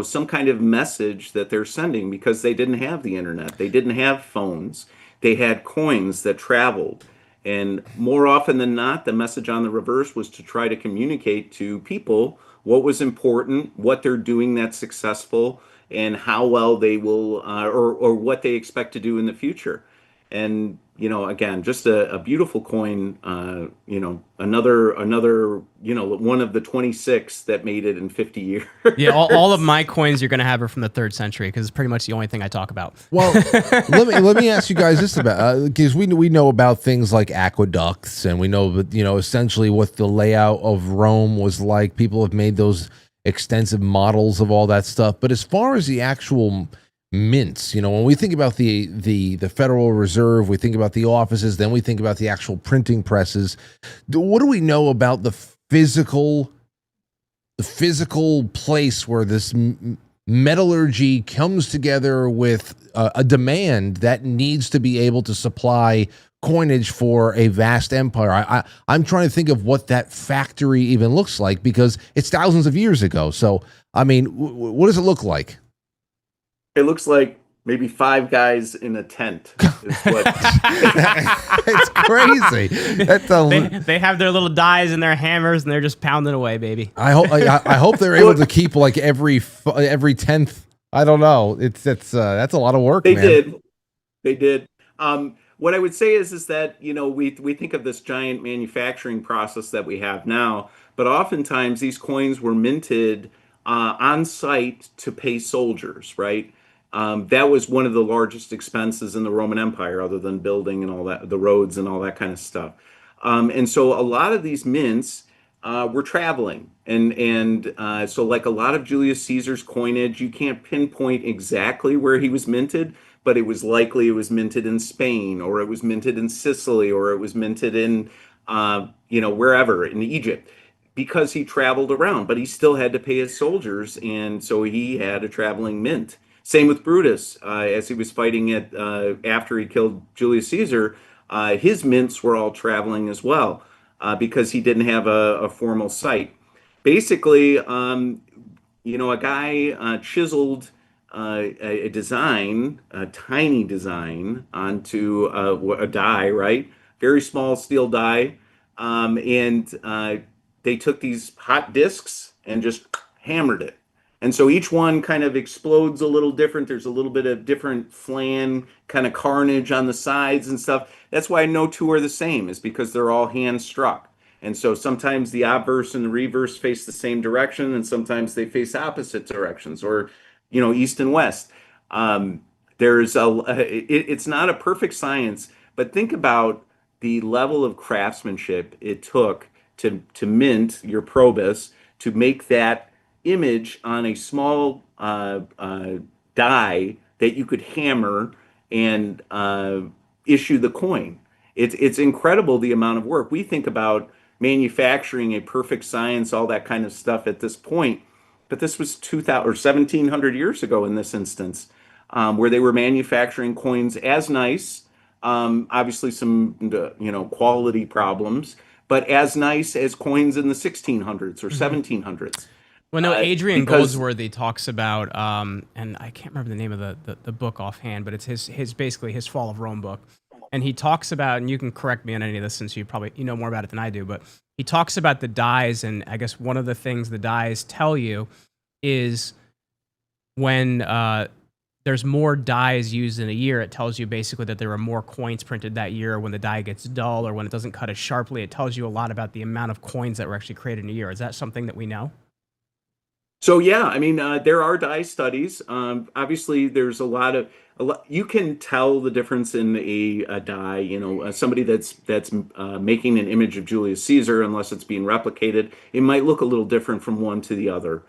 some kind of message that they're sending because they didn't have the internet. They didn't have phones. They had coins that traveled. And more often than not, the message on the reverse was to try to communicate to people what was important, what they're doing that's successful, and how well they will, or what they expect to do in the future. And again, just a beautiful coin. Another one of the 26 that made it in 50 years. Yeah, all of my coins you're going to have are from the 3rd century because it's pretty much the only thing I talk about. Well, let me ask you guys this about because we know about things like aqueducts, and we know essentially what the layout of Rome was like. People have made those extensive models of all that stuff, but as far as the actual mints, when we think about the Federal Reserve, we think about the offices, then we think about the actual printing presses. What do we know about the physical place where this metallurgy comes together with a demand that needs to be able to supply coinage for a vast empire? I'm trying to think of what that factory even looks like because it's thousands of years ago. So, I mean, what does it look like? It looks like maybe 5 guys in a tent. Is what. It's crazy. They have their little dies and their hammers, and they're just pounding away, baby. I hope they're able to keep like every 10th. I don't know. That's a lot of work. They did. What I would say is that we think of this giant manufacturing process that we have now, but oftentimes these coins were minted on site to pay soldiers, right? That was one of the largest expenses in the Roman Empire, other than building and all that, the roads and all that kind of stuff. And so a lot of these mints were traveling, and so like a lot of Julius Caesar's coinage, you can't pinpoint exactly where he was minted, but it was likely it was minted in Spain, or it was minted in Sicily, or it was minted in wherever in Egypt. because he traveled around, but he still had to pay his soldiers, and so he had a traveling mint. Same with Brutus, as he was fighting at after he killed Julius Caesar, his mints were all traveling as well because he didn't have a formal site. Basically, a guy chiseled a design, a tiny design, onto a die, right? Very small steel die, and they took these hot discs and just hammered it. And so each one kind of explodes a little different. There's a little bit of different flan kind of carnage on the sides and stuff. That's why no two are the same, is because they're all hand struck. And so sometimes the obverse and the reverse face the same direction, and sometimes they face opposite directions, or east and west. There's it's not a perfect science, but think about the level of craftsmanship it took to mint your probus, to make that image on a small die that you could hammer and issue the coin. It's incredible the amount of work. We think about manufacturing a perfect science, all that kind of stuff at this point, but this was 2000 or 1700 years ago in this instance, where they were manufacturing coins as nice, obviously some quality problems, but as nice as coins in the 1600s or 1700s. Well, no, Adrian because Goldsworthy talks about, and I can't remember the name of the book offhand, but it's his basically his Fall of Rome book, and he talks about, and you can correct me on any of this since you know more about it than I do, but he talks about the dyes, and I guess one of the things the dyes tell you is when there's more dyes used in a year, it tells you basically that there are more coins printed that year. When the dye gets dull or when it doesn't cut as sharply, it tells you a lot about the amount of coins that were actually created in a year. Is that something that we know? So yeah, I mean, there are dye studies. Obviously, there's a lot. You can tell the difference in a dye. Somebody that's making an image of Julius Caesar, unless it's being replicated, it might look a little different from one to the other.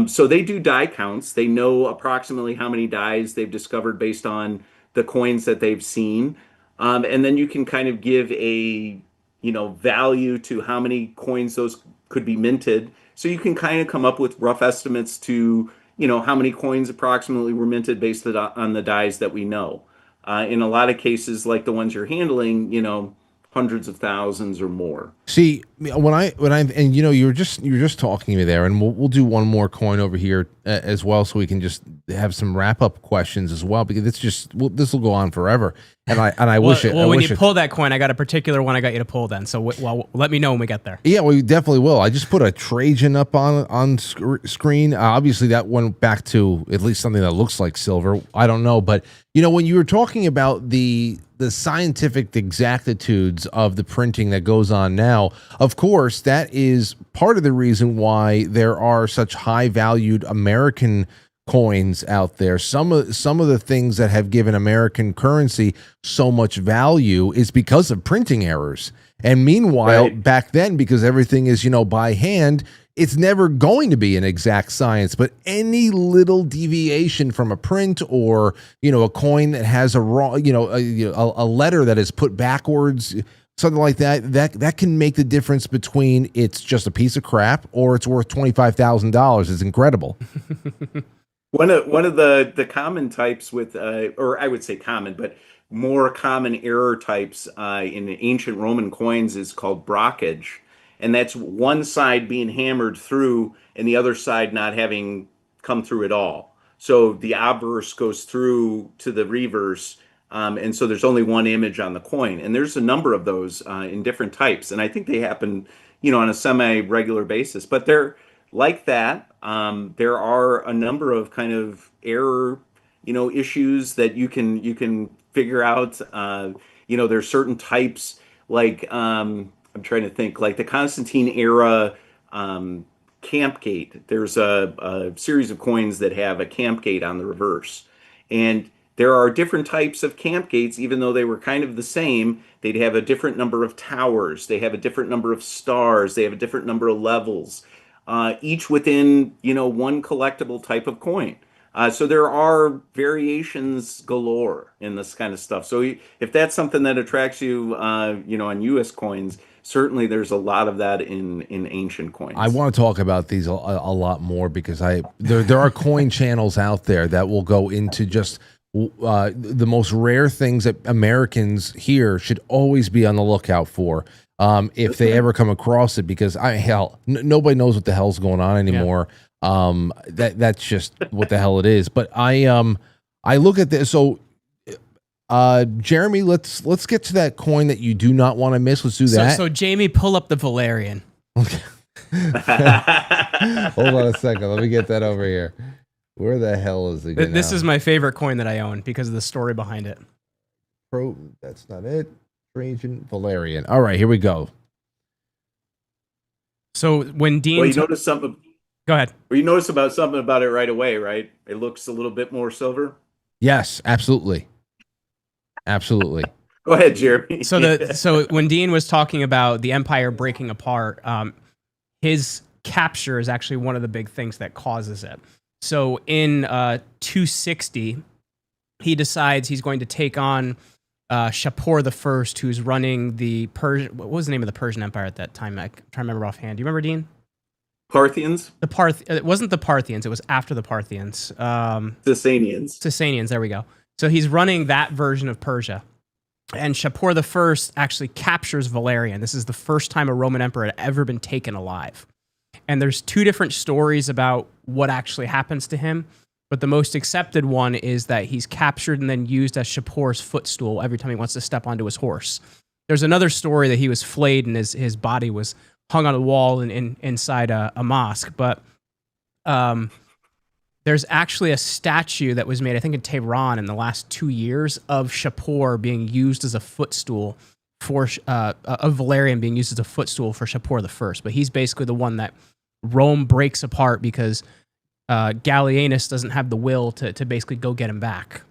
So they do dye counts. They know approximately how many dyes they've discovered based on the coins that they've seen, and then you can kind of give a value to how many coins those could be minted. So you can kind of come up with rough estimates to, how many coins approximately were minted based on the dyes that we know. In a lot of cases, like the ones you're handling, hundreds of thousands or more. See, when I and you're just talking to me there, and we'll do one more coin over here as well, so we can just have some wrap up questions as well, because this will go on forever. And I wish it. Well, when you pull that coin, I got a particular one I got you to pull. Then, so let me know when we get there. Yeah, we definitely will. I just put a Trajan up on screen. Obviously, that went back to at least something that looks like silver. I don't know, but when you were talking about the scientific exactitudes of the printing that goes on now, of course, that is part of the reason why there are such high valued American coins out there. Some of the things that have given American currency so much value is because of printing errors. And meanwhile, Right. back then, because everything is, by hand, it's never going to be an exact science, but any little deviation from a print or, a coin that has a wrong, a letter that is put backwards, something like that can make the difference between it's just a piece of crap or it's worth $25,000. It's incredible. One of the common types with, or I would say common, but more common error types in ancient Roman coins is called brockage, and that's one side being hammered through and the other side not having come through at all. So the obverse goes through to the reverse, and so there's only one image on the coin. And there's a number of those in different types, and I think they happen, on a semi-regular basis. But they're like that. There are a number of kind of error, issues that you can figure out. There's certain types like I'm trying to think, like the Constantine era camp gate. There's a series of coins that have a camp gate on the reverse, and there are different types of camp gates. Even though they were kind of the same, they'd have a different number of towers. They have a different number of stars. They have a different number of levels. Each within one collectible type of coin. So there are variations galore in this kind of stuff. So if that's something that attracts you, on U.S. coins, certainly there's a lot of that in ancient coins. I want to talk about these a lot more because there are coin channels out there that will go into just the most rare things that Americans here should always be on the lookout for if they ever come across it, because nobody knows what the hell's going on anymore. That's just what the hell it is. But I look at this. So Jeremy, let's get to that coin that you do not want to miss. Let's do that. So Jamie, pull up the Valerian. Okay. Hold on a second. Let me get that over here. Where the hell is it? This is my favorite coin that I own because of the story behind it. That's not it. Trajan Valerian. All right, here we go. So when Dean, you notice something. Go ahead. Well, you notice something about it right away, right? It looks a little bit more silver. Yes, absolutely. Absolutely. Go ahead, Jeremy. So when Dean was talking about the empire breaking apart, his capture is actually one of the big things that causes it. So in 260, he decides he's going to take on Shapur I, who's running the Persian. What was the name of the Persian Empire at that time? I'm trying to remember offhand. Do you remember, Dean? Parthians? It wasn't the Parthians. It was after the Parthians. Sasanians. Sasanians. There we go. So he's running that version of Persia. And Shapur I actually captures Valerian. This is the first time a Roman emperor had ever been taken alive. And there's two different stories about what actually happens to him. But the most accepted one is that he's captured and then used as Shapur's footstool every time he wants to step onto his horse. There's another story that he was flayed and his body was hung on a wall inside a mosque. But there's actually a statue that was made, I think, in Tehran in the last 2 years of Shapur being used as a footstool for of Valerian being used as a footstool for Shapur I. But he's basically the one that Rome breaks apart because Gallienus doesn't have the will to basically go get him back.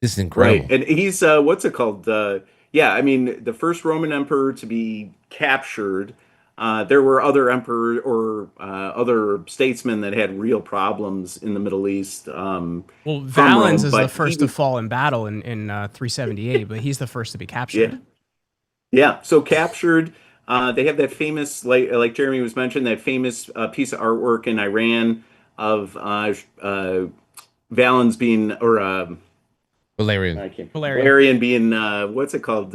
This is incredible. Right, and he's what's it called? I mean, the first Roman emperor to be captured. There were other emperor or other statesmen that had real problems in the Middle East. Valens is the first to fall in battle in 378, but he's the first to be captured. Yeah. So captured. They have that famous, like Jeremy was mentioned, that famous piece of artwork in Iran of Valens being, or Valerian. Valerian being, what's it called?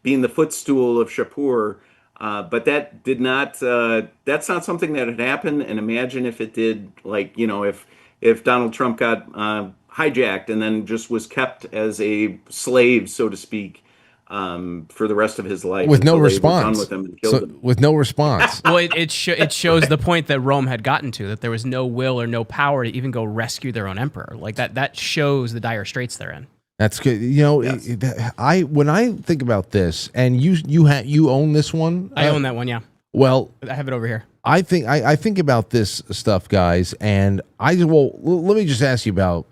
Being the footstool of Shapur. But that did not, that's not something that had happened. And imagine if it did, if Donald Trump got hijacked and then just was kept as a slave, so to speak, for the rest of his life. With no response. Done with him and killed him. With no response. Well, it shows the point that Rome had gotten to, that there was no will or no power to even go rescue their own emperor. Like that shows the dire straits they're in. That's good. Yes. When I think about this, and you own this one. I own that one. Yeah. Well, I have it over here. I think about this stuff, guys, and let me just ask you about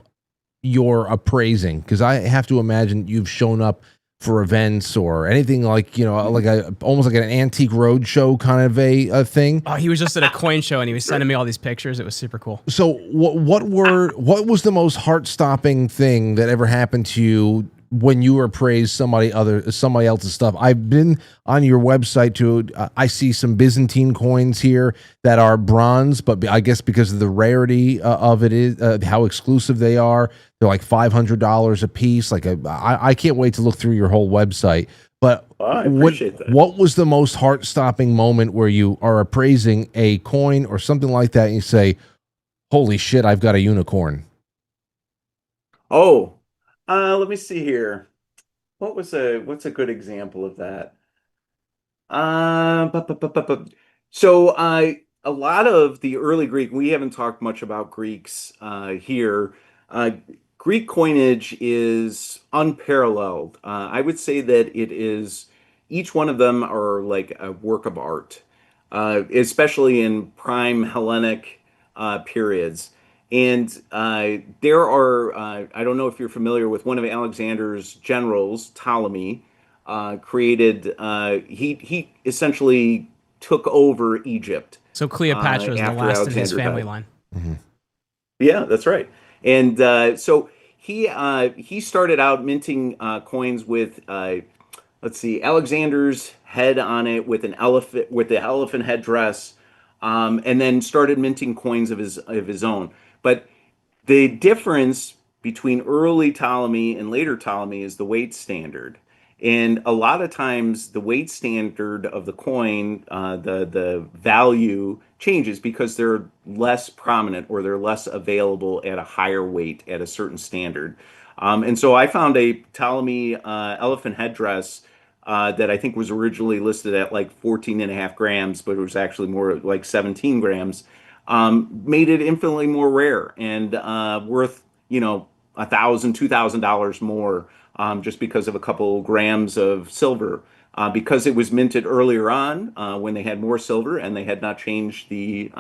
your appraising, because I have to imagine you've shown up for events or anything like almost like an antique roadshow kind of a thing. Oh, he was just at a coin show and he was sending me all these pictures. It was super cool. So what was the most heart-stopping thing that ever happened to you when you appraised somebody else's stuff? I've been on your website too. I see some Byzantine coins here that are bronze, but I guess because of the rarity of it is how exclusive they are. They're like $500 a piece. I can't wait to look through your whole website. But I appreciate that. What was the most heart-stopping moment where you are appraising a coin or something like that and you say, holy shit, I've got a unicorn? Oh, let me see here. What's a good example of that? So a lot of the early Greek, we haven't talked much about Greeks here. Greek coinage is unparalleled. I would say that it is, each one of them are like a work of art, especially in prime Hellenic periods. And there are, I don't know if you're familiar with one of Alexander's generals, Ptolemy, created, he essentially took over Egypt. So Cleopatra is the last in his family line. Mm-hmm. Yeah, that's right. And so he started out minting coins with let's see, Alexander's head on it with an elephant, with the elephant headdress, and then started minting coins of his own. But the difference between early Ptolemy and later Ptolemy is the weight standard. And a lot of times, the weight standard of the coin, the value changes because they're less prominent or they're less available at a higher weight at a certain standard. And so I found a Ptolemy elephant headdress that I think was originally listed at like 14 and a half grams, but it was actually more like 17 grams, made it infinitely more rare and worth, $1,000, $2,000 more, just because of a couple grams of silver. Because it was minted earlier on, when they had more silver and they had not changed the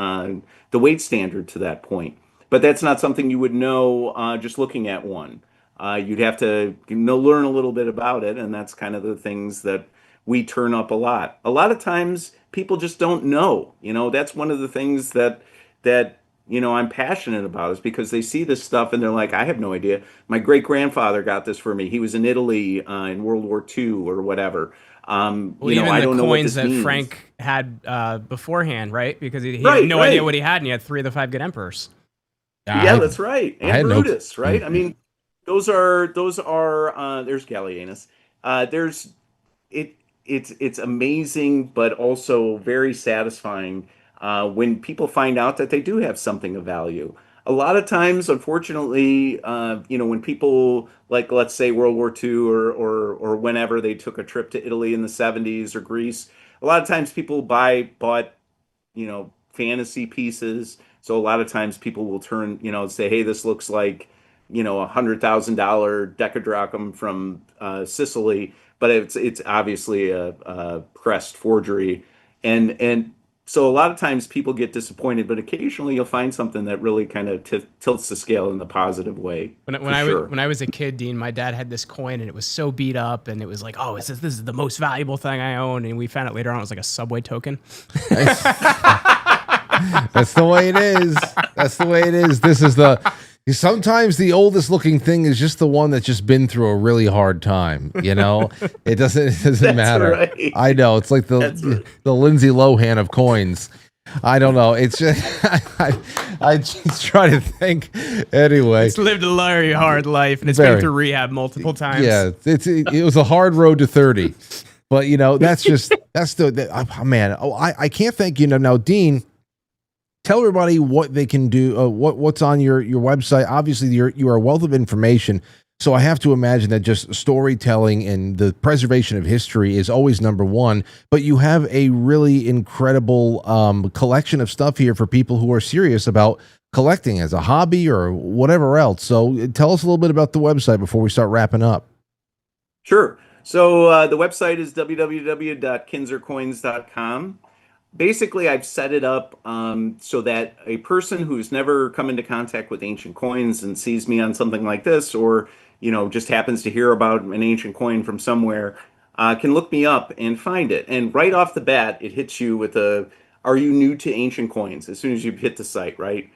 weight standard to that point. But that's not something you would know just looking at one. You'd have to learn a little bit about it, and that's kind of the things that we turn up a lot. A lot of times, people just don't know. That's one of the things that I'm passionate about, is because they see this stuff and they're like, I have no idea. My great grandfather got this for me. He was in Italy in World War II or whatever. Well, even I the don't know what coins this that means. Frank had beforehand, right? Because he Right, had no right. idea what he had, and he had 3 of the 5 good emperors. Yeah, I, that's right. I And had no. Brutus, right? I mean, those are there's Gallienus. There's it it's amazing, but also very satisfying when people find out that they do have something of value. A lot of times, unfortunately, when people, like, let's say World War II, or whenever they took a trip to Italy in the 70s or Greece, a lot of times people bought fantasy pieces. So a lot of times people will turn, say, hey, this looks like, $100,000 decadrachm from Sicily, but it's obviously a pressed forgery, and so a lot of times people get disappointed, but occasionally you'll find something that really kind of tilts the scale in the positive way, When for sure. when I was a kid, Dean, my dad had this coin, and it was so beat up, and it was like, oh, this is the most valuable thing I own, and we found out later on it was like a subway token. That's the way it is. That's the way it is. Sometimes the oldest looking thing is just the one that's just been through a really hard time. It doesn't That's matter. right. I know. It's like That's right. the Lindsay Lohan of coins. I don't know. It's just, I just try to think. Anyway, It's lived a very hard life, and it's Very. been through rehab multiple times. yeah, it was a hard road to 30, but that's man. I can't thank you enough. Now, Dean, tell everybody what they can do. What's on your website? Obviously, you are a wealth of information. So I have to imagine that just storytelling and the preservation of history is always number one. But you have a really incredible collection of stuff here for people who are serious about collecting as a hobby or whatever else. So tell us a little bit about the website before we start wrapping up. Sure. So the website is www.kinzercoins.com. Basically, I've set it up so that a person who's never come into contact with ancient coins and sees me on something like this, or just happens to hear about an ancient coin from somewhere, can look me up and find it. And right off the bat, it hits you with "Are you new to ancient coins?" as soon as you hit the site, right?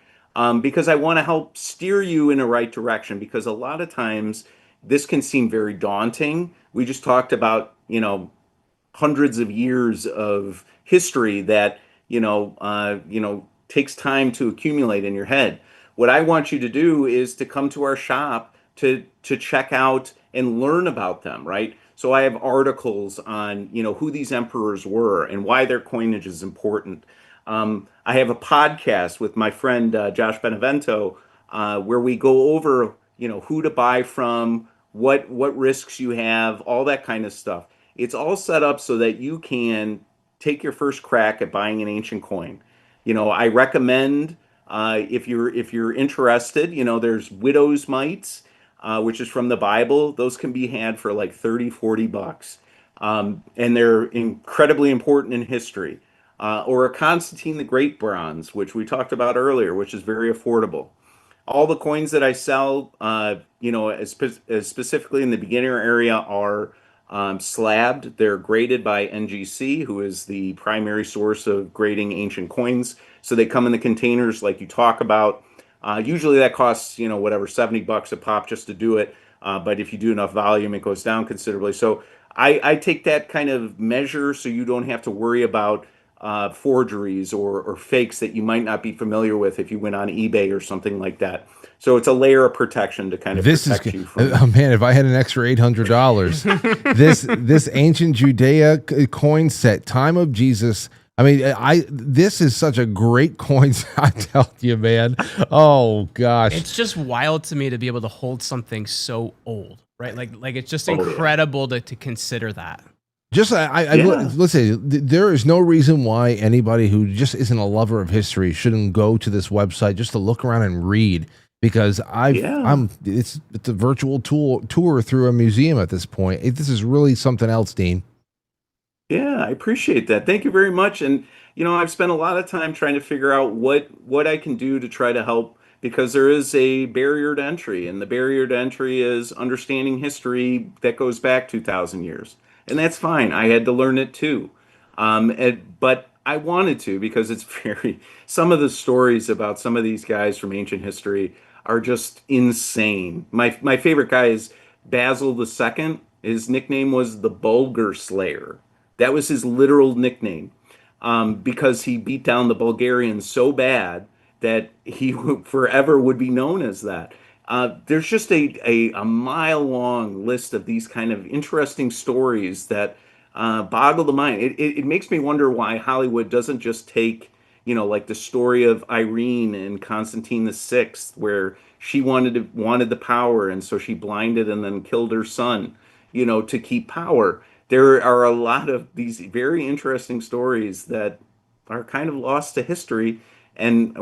Because I want to help steer you in the right direction. Because a lot of times this can seem very daunting. We just talked about hundreds of years of history that takes time to accumulate in your head. What I want you to do is to come to our shop to check out and learn about them, right? So I have articles on who these emperors were and why their coinage is important. I have a podcast with my friend Josh Benevento, where we go over who to buy from, what risks you have, all that kind of stuff. It's all set up so that you can take your first crack at buying an ancient coin. I recommend, if you're interested, there's widow's mites, which is from the Bible. Those can be had for like 30, $40. And they're incredibly important in history. Or a Constantine the Great bronze, which we talked about earlier, which is very affordable. All the coins that I sell, as specifically in the beginner area, are slabbed. They're graded by NGC, who is the primary source of grading ancient coins. So they come in the containers like you talk about. Usually that costs, whatever, $70 a pop just to do it. But if you do enough volume, it goes down considerably. So I take that kind of measure so you don't have to worry about forgeries or fakes that you might not be familiar with if you went on eBay or something like that. So it's a layer of protection to kind of This is protect you from. oh man, if I had an extra $800, this ancient Judea coin set, time of Jesus. I mean, this is such a great coin set, I tell you, man. Oh gosh, It's just wild to me to be able to hold something so old, right? Like it's just incredible to consider that. just let's say there is no reason why anybody who just isn't a lover of history shouldn't go to this website just to look around and read. Because it's a virtual tour through a museum at this point. This is really something else, Dean. Yeah, I appreciate that. Thank you very much. And I've spent a lot of time trying to figure out what I can do to try to help because there is a barrier to entry, and the barrier to entry is understanding history that goes back 2,000 years, and that's fine. I had to learn it too, but I wanted to because it's some of the stories about some of these guys from ancient history are just insane. My favorite guy is Basil II. His nickname was the Bulgar Slayer. That was his literal nickname because he beat down the Bulgarians so bad that he forever would be known as that. There's just a mile-long list of these kind of interesting stories that boggle the mind. It makes me wonder why Hollywood doesn't just take like the story of Irene and Constantine VI, where she wanted the power, and so she blinded and then killed her son, to keep power. There are a lot of these very interesting stories that are kind of lost to history, and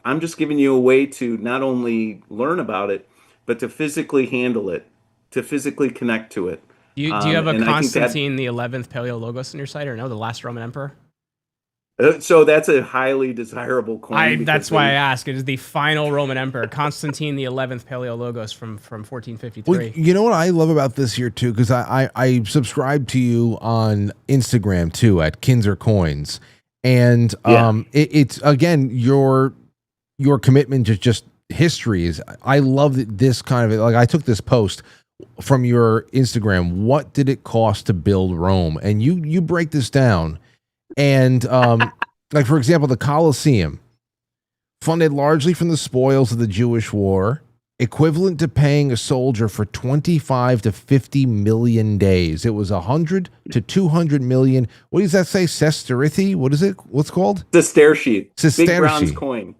I'm just giving you a way to not only learn about it, but to physically handle it, to physically connect to it. Do you have a and I think that- Constantine the 11th Paleologos in your site, or no, the last Roman emperor? So that's a highly desirable coin. That's why I ask. It is the final Roman emperor, Constantine the 11th Paleologos from 1453. Well, you know what I love about this here too, because I subscribe to you on Instagram too at Kinzer Coins, and it's again your commitment to just history is. I love that this kind of like I took this post from your Instagram. What did it cost to build Rome? And you break this down. And like, for example, the Colosseum, funded largely from the spoils of the Jewish war, equivalent to paying a soldier for 25 to 50 million days. It was 100 to 200 million. What does that say? Sesterity? What is it? What's it called? Sestertii. Sestertii. Big bronze coin.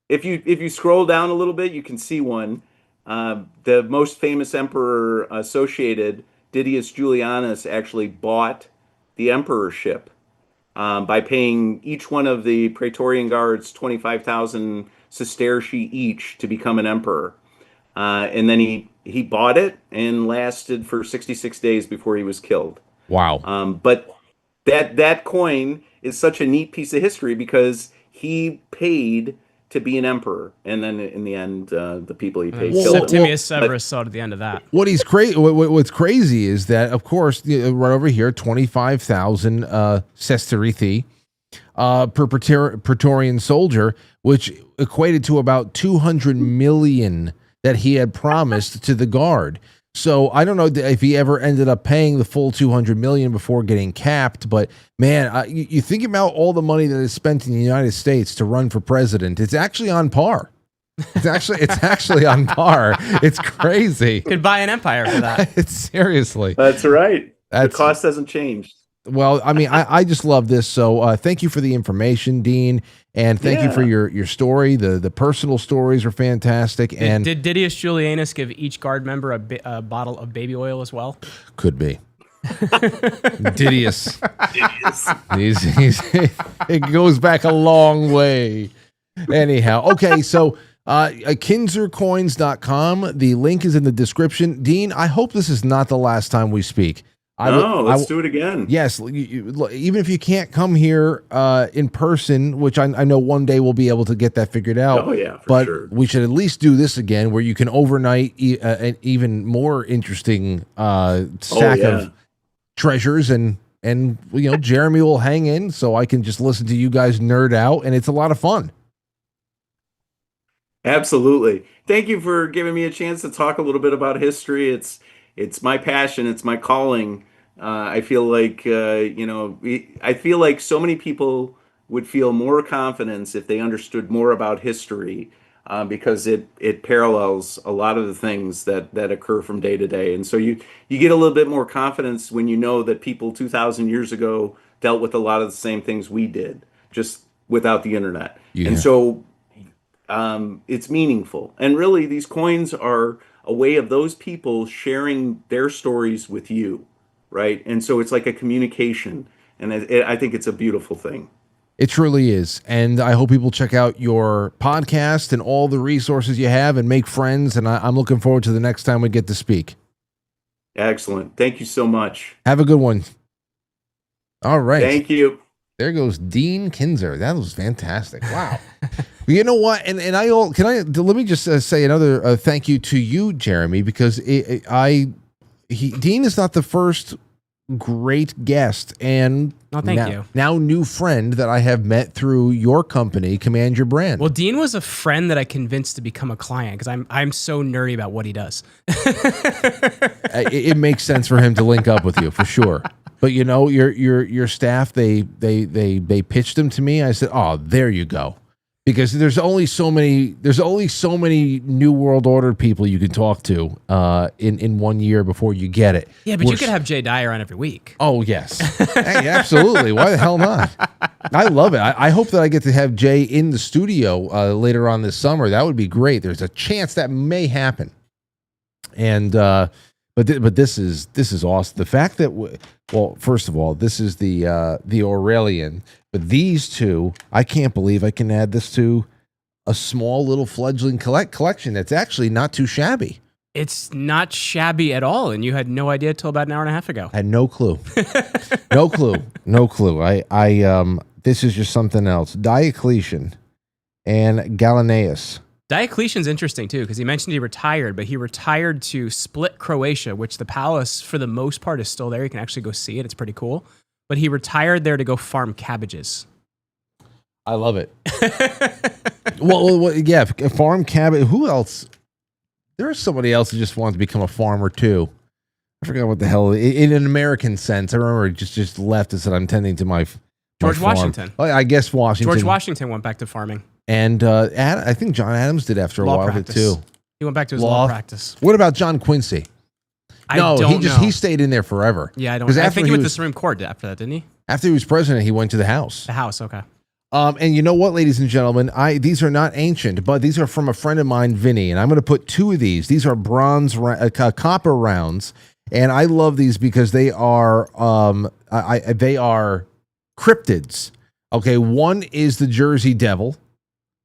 If you scroll down a little bit, you can see one. The most famous emperor associated, Didius Julianus, actually bought the emperorship by paying each one of the Praetorian guards 25,000 sestertii each to become an emperor. And then he bought it and lasted for 66 days before he was killed. Wow. But that coin is such a neat piece of history because he paid to be an emperor, and then in the end, the people he paid killed him. Septimius Severus saw to the end of that. What's crazy is that, of course, right over here, 25,000 sestertii per Praetorian soldier, which equated to about 200 million that he had promised to the guard. So I don't know if he ever ended up paying the full 200 million before getting capped, but man, you think about all the money that is spent in the United States to run for president. It's actually on par. It's actually on par. It's crazy. Could buy an empire for that. It's seriously. That's right. The cost hasn't changed. Well, I mean, I just love this. So thank you for the information, Dean, and thank you for your story. The personal stories are fantastic. And did Didius Julianus give each guard member a bottle of baby oil as well? Could be. Didius. It goes back a long way. Anyhow, okay, so kinzercoins.com. The link is in the description. Dean, I hope this is not the last time we speak. Let's do it again. Yes, even if you can't come here in person, which I know one day we'll be able to get that figured out. Oh yeah, but sure. We should at least do this again, where you can overnight an even more interesting stack of treasures, and Jeremy will hang in, so I can just listen to you guys nerd out, and it's a lot of fun. Absolutely. Thank you for giving me a chance to talk a little bit about history. It's my passion. It's my calling. I feel like I feel like so many people would feel more confidence if they understood more about history, because it parallels a lot of the things that occur from day to day. And so you get a little bit more confidence when you know that people 2,000 years ago dealt with a lot of the same things we did, just without the internet. Yeah. And so it's meaningful. And really, these coins are a way of those people sharing their stories with you, right? And so it's like a communication, and I think it's a beautiful thing. It truly is. And I hope people check out your podcast and all the resources you have and make friends. And I'm looking forward to the next time we get to speak. Excellent. Thank you so much. Have a good one. All right. Thank you. There goes Dean Kinzer. That was fantastic. Wow. You know what? And let me just say another thank you to you, Jeremy, because Dean is not the first great guest and now new friend that I have met through your company, Command Your Brand. Well, Dean was a friend that I convinced to become a client because I'm so nerdy about what he does. It makes sense for him to link up with you for sure. But you know, your staff, they pitched him to me. I said, "Oh, there you go." Because there's only so many New World Order people you can talk to in 1 year before you get it. Yeah, but you could have Jay Dyer on every week. Oh, yes. Hey, absolutely. Why the hell not? I love it. I hope that I get to have Jay in the studio later on this summer. That would be great. There's a chance that may happen. And but this is awesome. The fact that first of all, this is the Aurelian. But these two, I can't believe I can add this to a small little fledgling collection that's actually not too shabby. It's not shabby at all, and you had no idea till about an hour and a half ago. I had no clue. No clue. I this is just something else. Diocletian and Galileus. Diocletian's interesting too, because he mentioned he retired, but he retired to Split, Croatia, which the palace, for the most part, is still there. You can actually go see it. It's pretty cool. But he retired there to go farm cabbages. I love it. well, yeah, farm cabbage. Who else? There's somebody else who just wants to become a farmer too. I forgot what the hell. In an American sense, I remember it just left and said, "I'm tending to my George farm." Washington. Oh, I guess Washington. George Washington went back to farming. And I think John Adams did after a while practice. too. He went back to his law practice. What about John Quincy? He stayed in there forever. Yeah, I don't know. I think he went to the Supreme Court after that, didn't he? After he was president, he went to the House. The House, okay. And you know what, ladies and gentlemen, these are not ancient, but these are from a friend of mine, Vinny, and I'm going to put two of these. These are copper rounds, and I love these because they are they are cryptids. Okay, one is the Jersey Devil.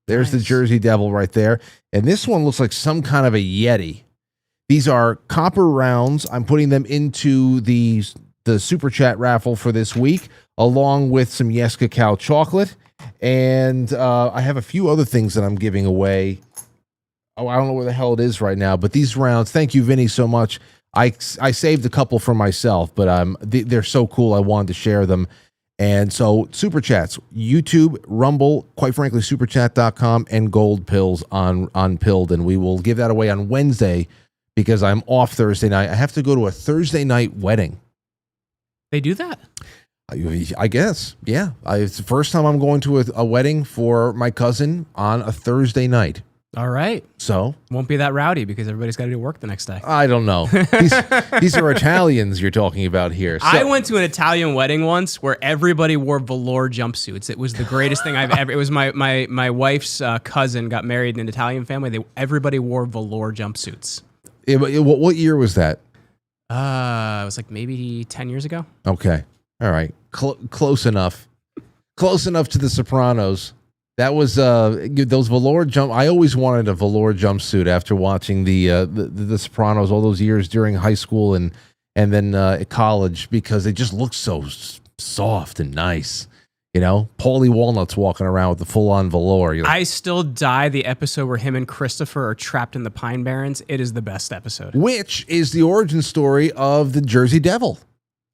There's the Jersey Devil right there, and this one looks like some kind of a Yeti. These are copper rounds. I'm putting them into the Super Chat raffle for this week, along with some Yes Cacao chocolate. And I have a few other things that I'm giving away. Oh, I don't know where the hell it is right now, but these rounds, thank you, Vinny, so much. I saved a couple for myself, but they're so cool, I wanted to share them. And so Super Chats, YouTube, Rumble, quite frankly, superchat.com, and Gold Pills on Pilled. And we will give that away on Wednesday because I'm off Thursday night. I have to go to a Thursday night wedding. They do that? I guess, yeah. It's the first time I'm going to a wedding for my cousin on a Thursday night. All right. So won't be that rowdy because everybody's got to do work the next day. I don't know. These are Italians you're talking about here. So, I went to an Italian wedding once where everybody wore velour jumpsuits. It was the greatest thing I've ever. It was my wife's cousin got married in an Italian family. Everybody wore velour jumpsuits. What year was that? It was like maybe 10 years ago. Okay. All right. Close enough. Close enough to The Sopranos. That was those velour jump. I always wanted a velour jumpsuit after watching the Sopranos all those years during high school and then at college because they just look so soft and nice. You know, Paulie Walnuts walking around with the full-on velour. I still die the episode where him and Christopher are trapped in the Pine Barrens. It is the best episode. Which is the origin story of the Jersey Devil.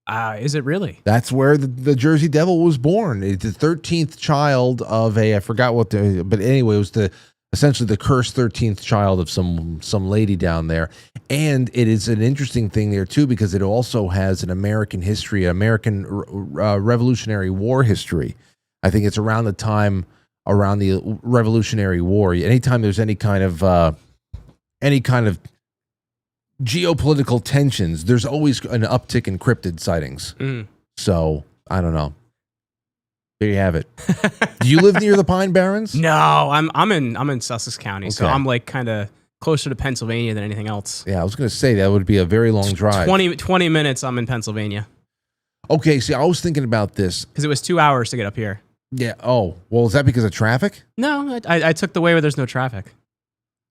Is it really? That's where the Jersey Devil was born. It's the 13th child of I forgot what but anyway, it was essentially the cursed 13th child of some lady down there. And it is an interesting thing there too, because it also has an American history, American Revolutionary War history. I think it's around the time around the Revolutionary War. Anytime there's any kind of geopolitical tensions, there's always an uptick in cryptid sightings. So I don't know. There you have it. Do you live near the Pine Barrens? No, I'm in Sussex County, so I'm like kind of closer to Pennsylvania than anything else. Yeah, I was going to say that would be a very long drive. 20 minutes, I'm in Pennsylvania. Okay, see, I was thinking about this. Because it was 2 hours to get up here. Yeah, oh, well, is that because of traffic? No, I took the way where there's no traffic.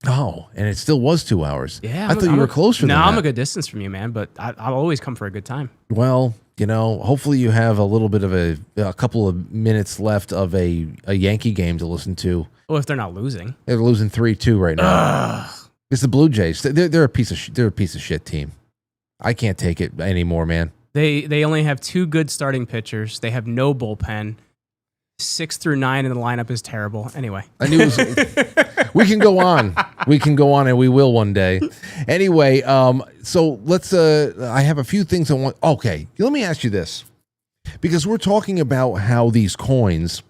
Oh, and it still was 2 hours. Yeah. I thought you were closer than that. No, I'm a good distance from you, man, but I'll always come for a good time. Well, you know, hopefully you have a little bit of a couple of minutes left of a Yankee game to listen to. Well, if they're not losing. They're losing 3-2 right now. It's the Blue Jays. They're a piece of shit team. I can't take it anymore, man. They only have 2 good starting pitchers. They have no bullpen. 6 through 9 in the lineup is terrible. Anyway, I knew it was, we can go on. We can go on, and we will one day. Anyway, so let's. I have a few things I want. Okay, let me ask you this, because we're talking about how these coins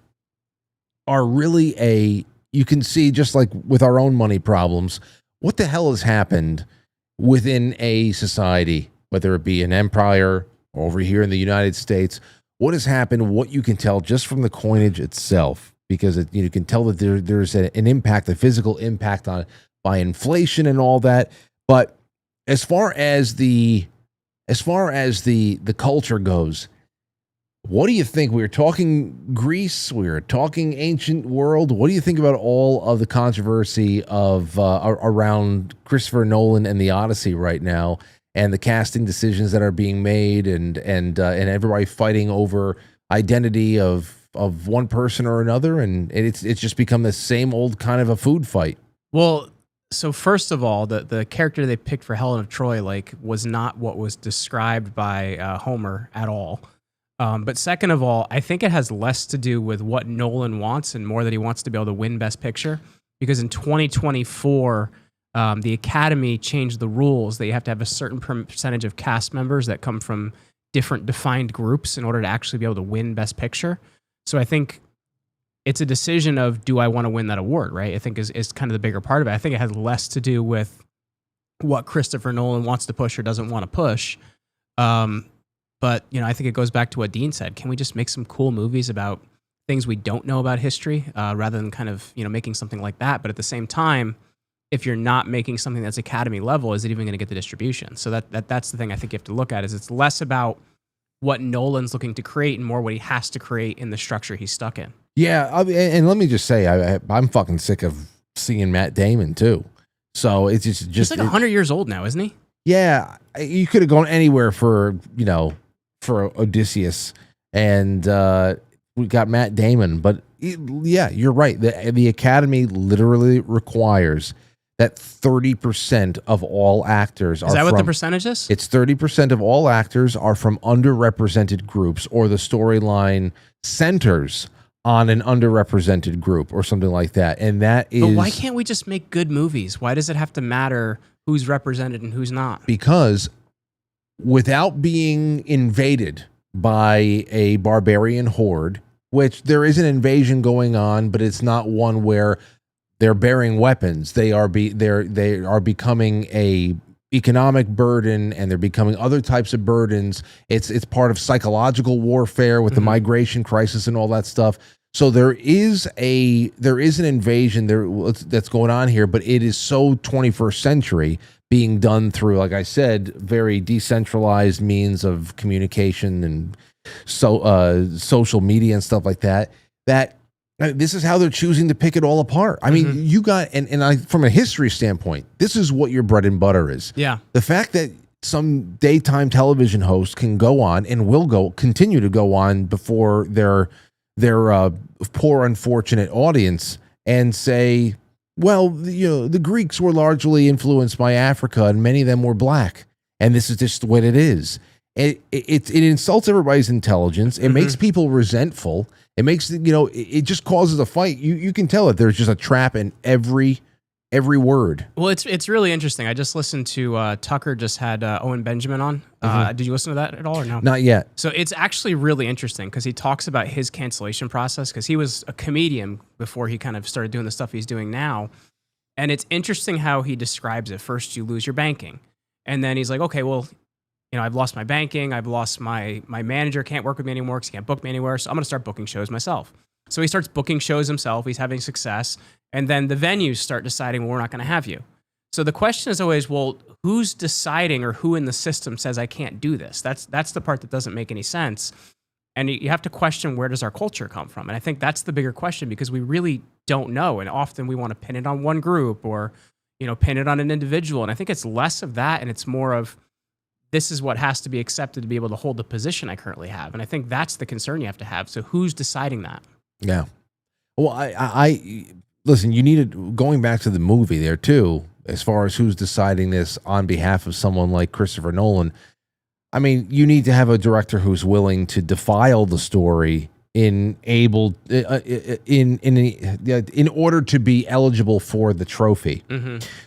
are really you can see, just like with our own money problems, what the hell has happened within a society, whether it be an empire or over here in the United States. What has happened, what you can tell just from the coinage itself, because you can tell that there's an impact, a physical impact by inflation and all that. But as far as the culture goes, what do you think? We were talking Greece, we were talking ancient world. What do you think about all of the controversy of around Christopher Nolan and the Odyssey right now? And the casting decisions that are being made, and everybody fighting over identity of one person or another, and it's just become the same old kind of a food fight. Well, so first of all, the character they picked for Helen of Troy was not what was described by Homer at all. But second of all, I think it has less to do with what Nolan wants and more that he wants to be able to win Best Picture, because in 2024. The Academy changed the rules that you have to have a certain percentage of cast members that come from different defined groups in order to actually be able to win Best Picture. So I think it's a decision of, do I want to win that award, right? I think is kind of the bigger part of it. I think it has less to do with what Christopher Nolan wants to push or doesn't want to push. But, I think it goes back to what Dean said. Can we just make some cool movies about things we don't know about history rather than kind of, making something like that? But at the same time, if you're not making something that's Academy level, is it even going to get the distribution? So that's the thing I think you have to look at, is it's less about what Nolan's looking to create and more what he has to create in the structure he's stuck in. Yeah, and let me just say, I'm fucking sick of seeing Matt Damon too. So it's just he's like 100 years old now, isn't he? Yeah, you could have gone anywhere for Odysseus, and we got Matt Damon. But yeah, you're right. The Academy literally requires that 30% of all actors Is that what the percentage is? It's 30% of all actors are from underrepresented groups, or the storyline centers on an underrepresented group or something like that. And that is... But why can't we just make good movies? Why does it have to matter who's represented and who's not? Because without being invaded by a barbarian horde, which there is an invasion going on, but it's not one where they're bearing weapons. They are becoming a economic burden, and they're becoming other types of burdens. It's part of psychological warfare with the migration crisis and all that stuff. So there is an invasion that's going on here, but it is so 21st century, being done through, like I said, very decentralized means of communication and social media and stuff like that. That this is how they're choosing to pick it all apart. I mean, you got, and I, from a history standpoint, this is what your bread and butter is. Yeah. The fact that some daytime television host can go on and will continue to go on before their poor, unfortunate audience and say, well, the Greeks were largely influenced by Africa and many of them were black. And this is just what it is. It insults everybody's intelligence. It makes people resentful. It makes, it just causes a fight. You can tell that there's just a trap in every word. Well, it's really interesting. I just listened to Tucker just had Owen Benjamin on. Did you listen to that at all or no? Not yet. So it's actually really interesting because he talks about his cancellation process because he was a comedian before he kind of started doing the stuff he's doing now. And it's interesting how he describes it. First, you lose your banking. And then he's like, okay, well, I've lost my banking. I've lost my manager can't work with me anymore because he can't book me anywhere. So I'm going to start booking shows myself. So he starts booking shows himself. He's having success. And then the venues start deciding, well, we're not going to have you. So the question is always, well, who's deciding or who in the system says I can't do this? That's the part that doesn't make any sense. And you have to question, where does our culture come from? And I think that's the bigger question because we really don't know. And often we want to pin it on one group or, pin it on an individual. And I think it's less of that and it's more of, this is what has to be accepted to be able to hold the position I currently have. And I think that's the concern you have to have. So who's deciding that? Yeah. Well, I listen, you needed, going back to the movie there too, as far as who's deciding this on behalf of someone like Christopher Nolan. I mean, you need to have a director who's willing to defile the story in order to be eligible for the trophy.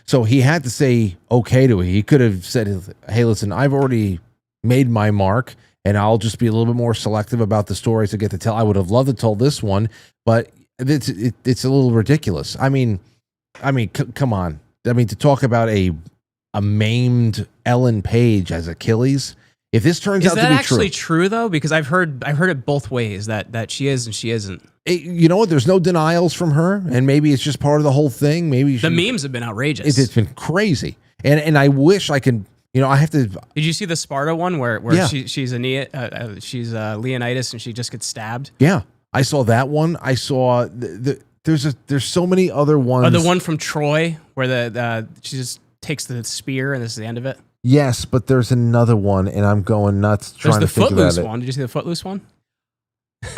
So he had to say okay to it. He could have said, hey, listen, I've already made my mark and I'll just be a little bit more selective about the stories I get to tell. I would have loved to tell this one, but it's a little ridiculous. I mean, come on. I mean, to talk about a maimed Ellen Page as Achilles. If this turns out to be true, is that actually true though? Because I've heard it both ways that she is and she isn't. You know what? There's no denials from her, and maybe it's just part of the whole thing. Maybe the memes have been outrageous. It's been crazy, and I wish I could. I have to. Did you see the Sparta one where she's Leonidas and she just gets stabbed? Yeah, I saw that one. I saw there's so many other ones. Oh, the one from Troy where she just takes the spear and this is the end of it. Yes, but there's another one, and I'm going nuts trying to think about it. There's the Footloose one. Did you see the Footloose one?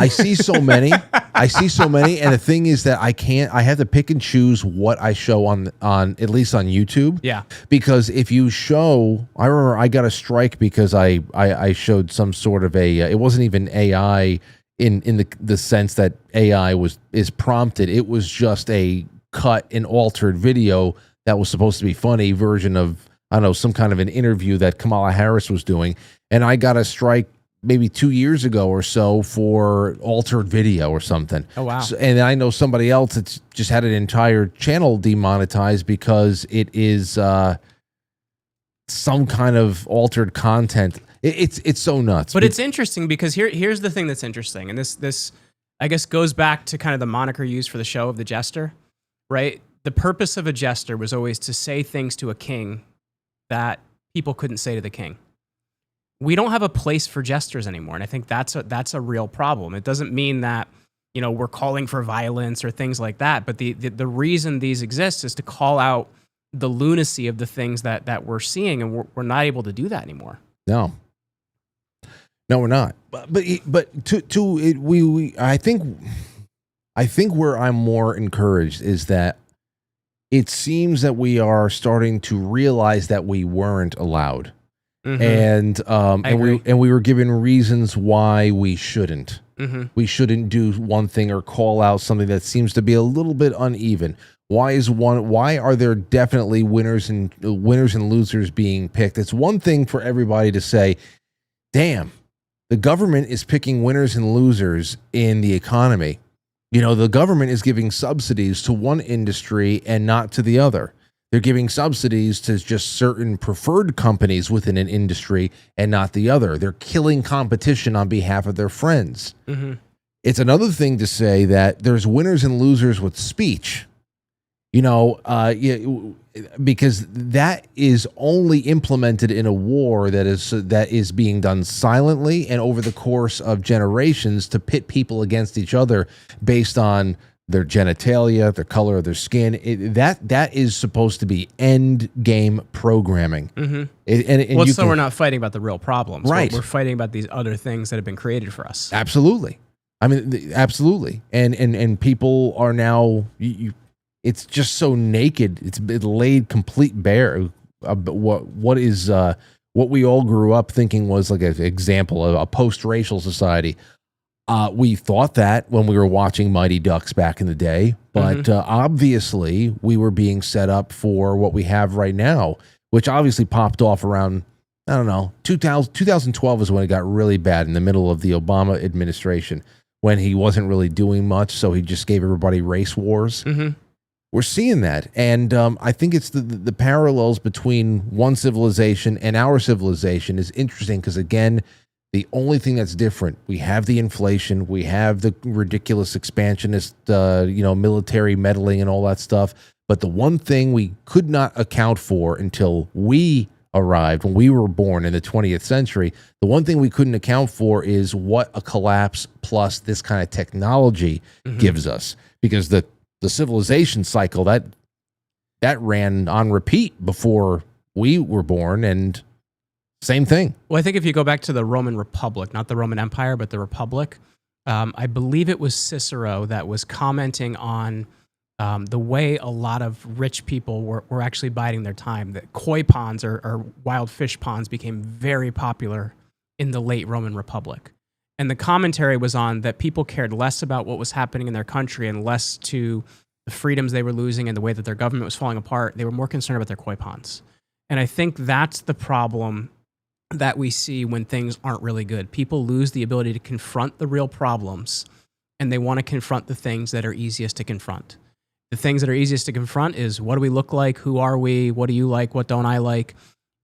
I see so many. And the thing is that I have to pick and choose what I show on at least on YouTube. Yeah. Because if you show, I remember I got a strike because I showed some sort of it wasn't even AI in the sense that AI is prompted. It was just a cut and altered video that was supposed to be funny version of, I don't know, some kind of an interview that Kamala Harris was doing. And I got a strike maybe 2 years ago or so for altered video or something. Oh, wow. And I know somebody else that's just had an entire channel demonetized because it is some kind of altered content. It's so nuts. But it's interesting because here's the thing that's interesting. And this I guess goes back to kind of the moniker used for the show of the jester, right? The purpose of a jester was always to say things to a king that people couldn't say to the king. We don't have a place for jesters anymore, and I think that's a real problem. It doesn't mean that we're calling for violence or things like that, but the reason these exist is to call out the lunacy of the things that we're seeing, and we're not able to do that anymore. No, we're not. But I think where I'm more encouraged is that it seems that we are starting to realize that we weren't allowed. Mm-hmm. And we were given reasons why we shouldn't. Mm-hmm. We shouldn't do one thing or call out something that seems to be a little bit uneven. Why are there definitely winners and losers being picked? It's one thing for everybody to say, damn, the government is picking winners and losers in the economy. The government is giving subsidies to one industry and not to the other. They're giving subsidies to just certain preferred companies within an industry and not the other. They're killing competition on behalf of their friends. Mm-hmm. It's another thing to say that there's winners and losers with speech. Because that is only implemented in a war that is being done silently and over the course of generations to pit people against each other based on their genitalia, the color of their skin. That is supposed to be end game programming. Mm-hmm. We're not fighting about the real problems. Right. We're fighting about these other things that have been created for us. Absolutely. I mean, absolutely. And people are now, it's just so naked. It's laid complete bare. What is what we all grew up thinking was like an example of a post-racial society. We thought that when we were watching Mighty Ducks back in the day, but obviously we were being set up for what we have right now, which obviously popped off around, I don't know, 2012 is when it got really bad in the middle of the Obama administration, when he wasn't really doing much, so he just gave everybody race wars. We're seeing that, and I think it's the parallels between one civilization and our civilization is interesting because, again, the only thing that's different, we have the inflation, we have the ridiculous expansionist, military meddling and all that stuff. But the one thing we could not account for until we arrived, when we were born in the 20th century, the one thing we couldn't account for is what a collapse plus this kind of technology gives us. Because the civilization cycle, that ran on repeat before we were born, and same thing. Well, I think if you go back to the Roman Republic, not the Roman Empire, but the Republic, I believe it was Cicero that was commenting on the way a lot of rich people were actually biding their time. That koi ponds or wild fish ponds became very popular in the late Roman Republic. And the commentary was on that people cared less about what was happening in their country and less to the freedoms they were losing and the way that their government was falling apart. They were more concerned about their koi ponds. And I think that's the problem that we see when things aren't really good. People lose the ability to confront the real problems, and they want to confront the things that are easiest to confront. The things that are easiest to confront is, what do we look like? Who are we? What do you like? What don't I like?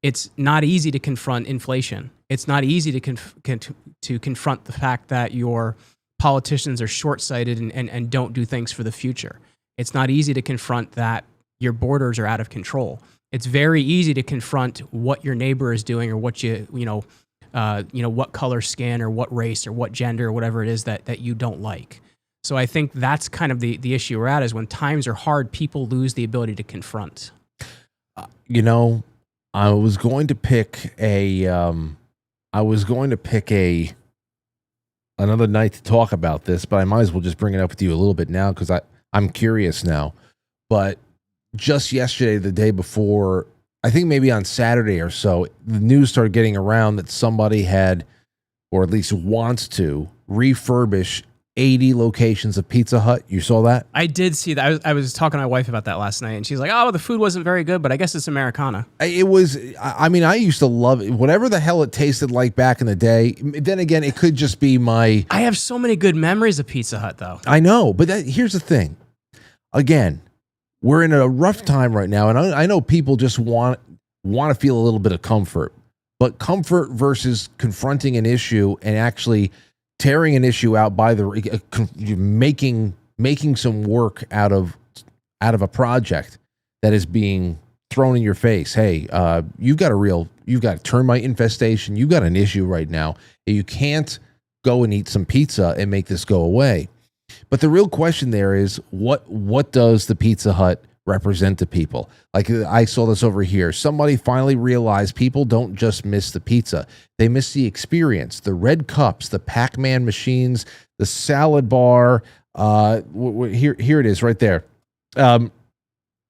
It's not easy to confront inflation. It's not easy to confront the fact that your politicians are short-sighted and don't do things for the future. It's not easy to confront that your borders are out of control. It's very easy to confront what your neighbor is doing, or what what color skin or what race or what gender or whatever it is that you don't like. So I think that's kind of the issue we're at, is when times are hard, people lose the ability to confront. I was going to pick another night to talk about this, but I might as well just bring it up with you a little bit now because I'm curious now. But just yesterday, the day before, I think maybe on Saturday or so, the news started getting around that somebody had, or at least wants to, refurbish 80 locations of Pizza Hut. You saw that? I did see that. I was talking to my wife about that last night, and she's like, "Oh, the food wasn't very good, but I guess it's Americana." It was. I mean, I used to love it. Whatever the hell it tasted like back in the day. Then again, it could just be my. I have so many good memories of Pizza Hut, though. I know, but here's the thing. Again, we're in a rough time right now, and I know people just want to feel a little bit of comfort, but comfort versus confronting an issue and actually tearing an issue out by making some work out of a project that is being thrown in your face. Hey, you've got a termite infestation. You've got an issue right now. You can't go and eat some pizza and make this go away. But the real question there is, what does the Pizza Hut represent to people? Like, I saw this over here. Somebody finally realized people don't just miss the pizza. They miss the experience, the red cups, the Pac-Man machines, the salad bar. Here it is right there. The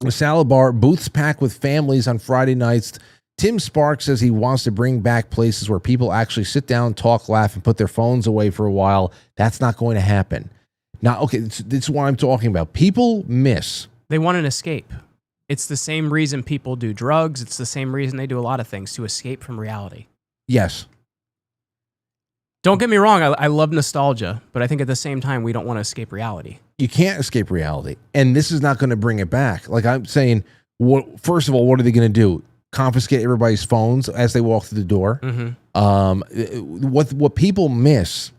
salad bar, booths packed with families on Friday nights. Tim Sparks says he wants to bring back places where people actually sit down, talk, laugh, and put their phones away for a while. That's not going to happen. Now, okay, this is what I'm talking about. People miss. They want an escape. It's the same reason people do drugs. It's the same reason they do a lot of things, to escape from reality. Yes. Don't get me wrong. I love nostalgia, but I think at the same time, we don't want to escape reality. You can't escape reality. And this is not going to bring it back. Like I'm saying, first of all, what are they going to do? Confiscate everybody's phones as they walk through the door? Mm-hmm. What people miss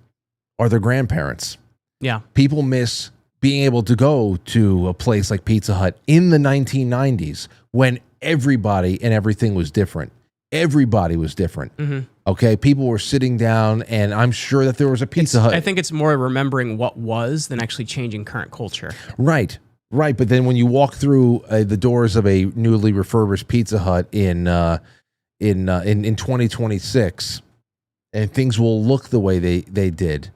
are their grandparents. Yeah. People miss being able to go to a place like Pizza Hut in the 1990s when everybody and everything was different. Everybody was different. Mm-hmm. Okay, people were sitting down, and I'm sure that there was a Pizza Hut. I think it's more remembering what was than actually changing current culture. Right. But then when you walk through the doors of a newly refurbished Pizza Hut in 2026, and things will look the way they did.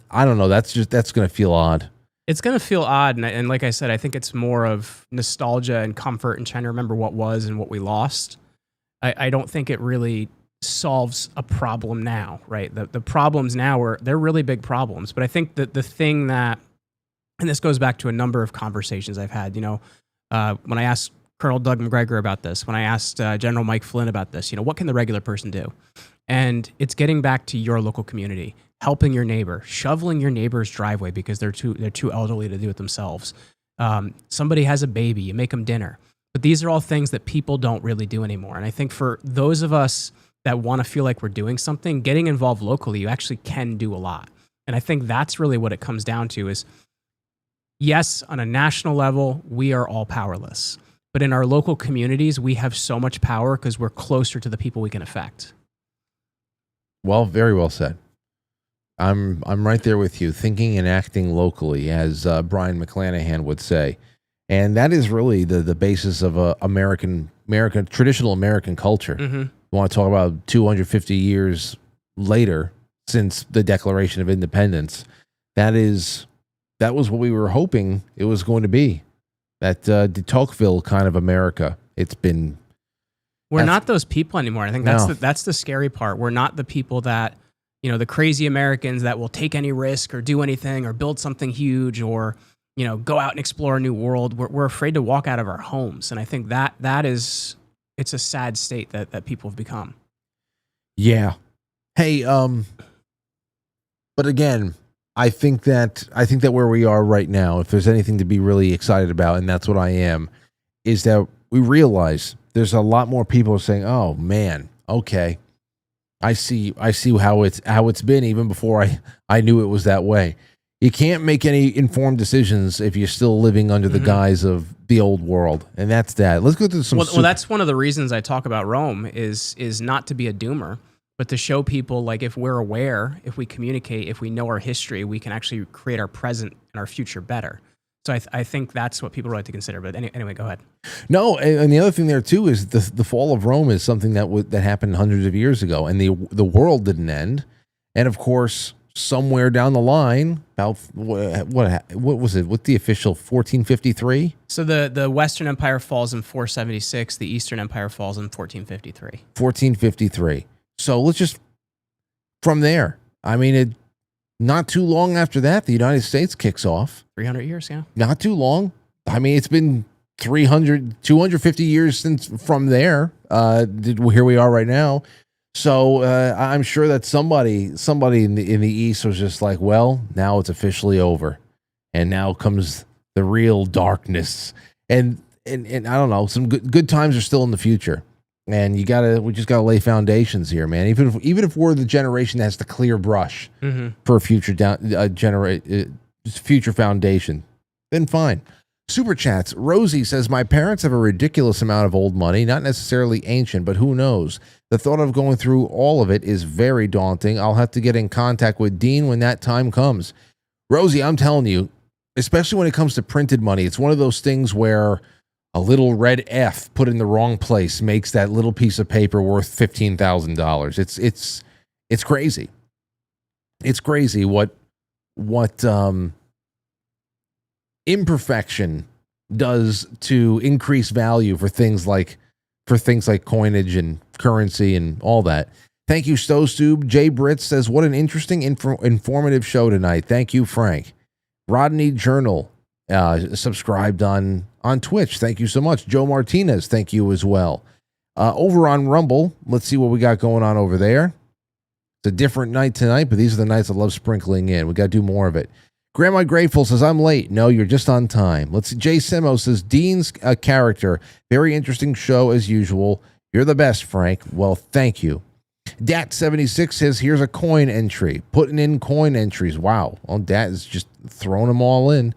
I don't know. That's going to feel odd. It's going to feel odd. And like I said, I think it's more of nostalgia and comfort and trying to remember what was and what we lost. I don't think it really solves a problem now, right? The problems now they're really big problems. But I think that the thing that, and this goes back to a number of conversations I've had, when I asked Colonel Doug McGregor about this, when I asked General Mike Flynn about this, what can the regular person do? And it's getting back to your local community, helping your neighbor, shoveling your neighbor's driveway because they're too elderly to do it themselves. Somebody has a baby, you make them dinner. But these are all things that people don't really do anymore. And I think for those of us that want to feel like we're doing something, getting involved locally, you actually can do a lot. And I think that's really what it comes down to is, yes, on a national level, we are all powerless. But in our local communities, we have so much power because we're closer to the people we can affect. Well, very well said. I'm right there with you, thinking and acting locally, as Brian McClanahan would say. And that is really the basis of American traditional American culture. Mm-hmm. You want to talk about 250 years later since the Declaration of Independence. That was what we were hoping it was going to be. That de Tocqueville kind of America. We're not those people anymore. I think that's the scary part. We're not the people that, the crazy Americans that will take any risk or do anything or build something huge or, go out and explore a new world. We're afraid to walk out of our homes. And I think it's a sad state that people have become. Yeah. Hey, but again, I think that where we are right now, if there's anything to be really excited about, and that's what I am, is that we realize there's a lot more people saying, "Oh man, okay, I see how it's been even before I knew it was that way." You can't make any informed decisions if you're still living under the guise of the old world, and that's that. Let's go through some. Well, that's one of the reasons I talk about Rome is not to be a doomer, but to show people, like, if we're aware, if we communicate, if we know our history, we can actually create our present and our future better. So I think that's what people like to consider. But anyway, go ahead. No, and the other thing there too is the fall of Rome is something that happened hundreds of years ago, and the world didn't end. And of course, somewhere down the line, about what was it? What's the official 1453? So the Western Empire falls in 476. The Eastern Empire falls in 1453. 1453. So let's just from there. I mean, not too long after that, the United States kicks off. 300 years, yeah. Not too long. I mean, it's been 250 years since from there. Here we are right now. So I'm sure that somebody in the East was just like, well, now it's officially over, and now comes the real darkness. And I don't know, some good times are still in the future, and we just gotta lay foundations here, man. Even if we're the generation that has the clear brush for a future future foundation, then fine. Super chats. Rosie says, my parents have a ridiculous amount of old money, not necessarily ancient, but who knows? The thought of going through all of it is very daunting. I'll have to get in contact with Dean when that time comes. Rosie, I'm telling you, especially when it comes to printed money, it's one of those things where a little red F put in the wrong place makes that little piece of paper worth $15,000. It's crazy. It's crazy what imperfection does to increase value for things like coinage and currency and all that. Thank you, Stowstube. Jay Britt says, what an interesting, informative show tonight. Thank you, Frank. Rodney Journal subscribed on Twitch. Thank you so much. Joe Martinez, thank you as well. Over on Rumble, let's see what we got going on over there. It's a different night tonight, but these are the nights I love sprinkling in. We got to do more of it. Grandma Grateful says, I'm late. No, you're just on time. Let's see. Jay Simo says, Dean's character. Very interesting show as usual. You're the best, Frank. Well, thank you. Dat76 says, here's a coin entry. Putting in coin entries. Wow. Well, Dat is just throwing them all in.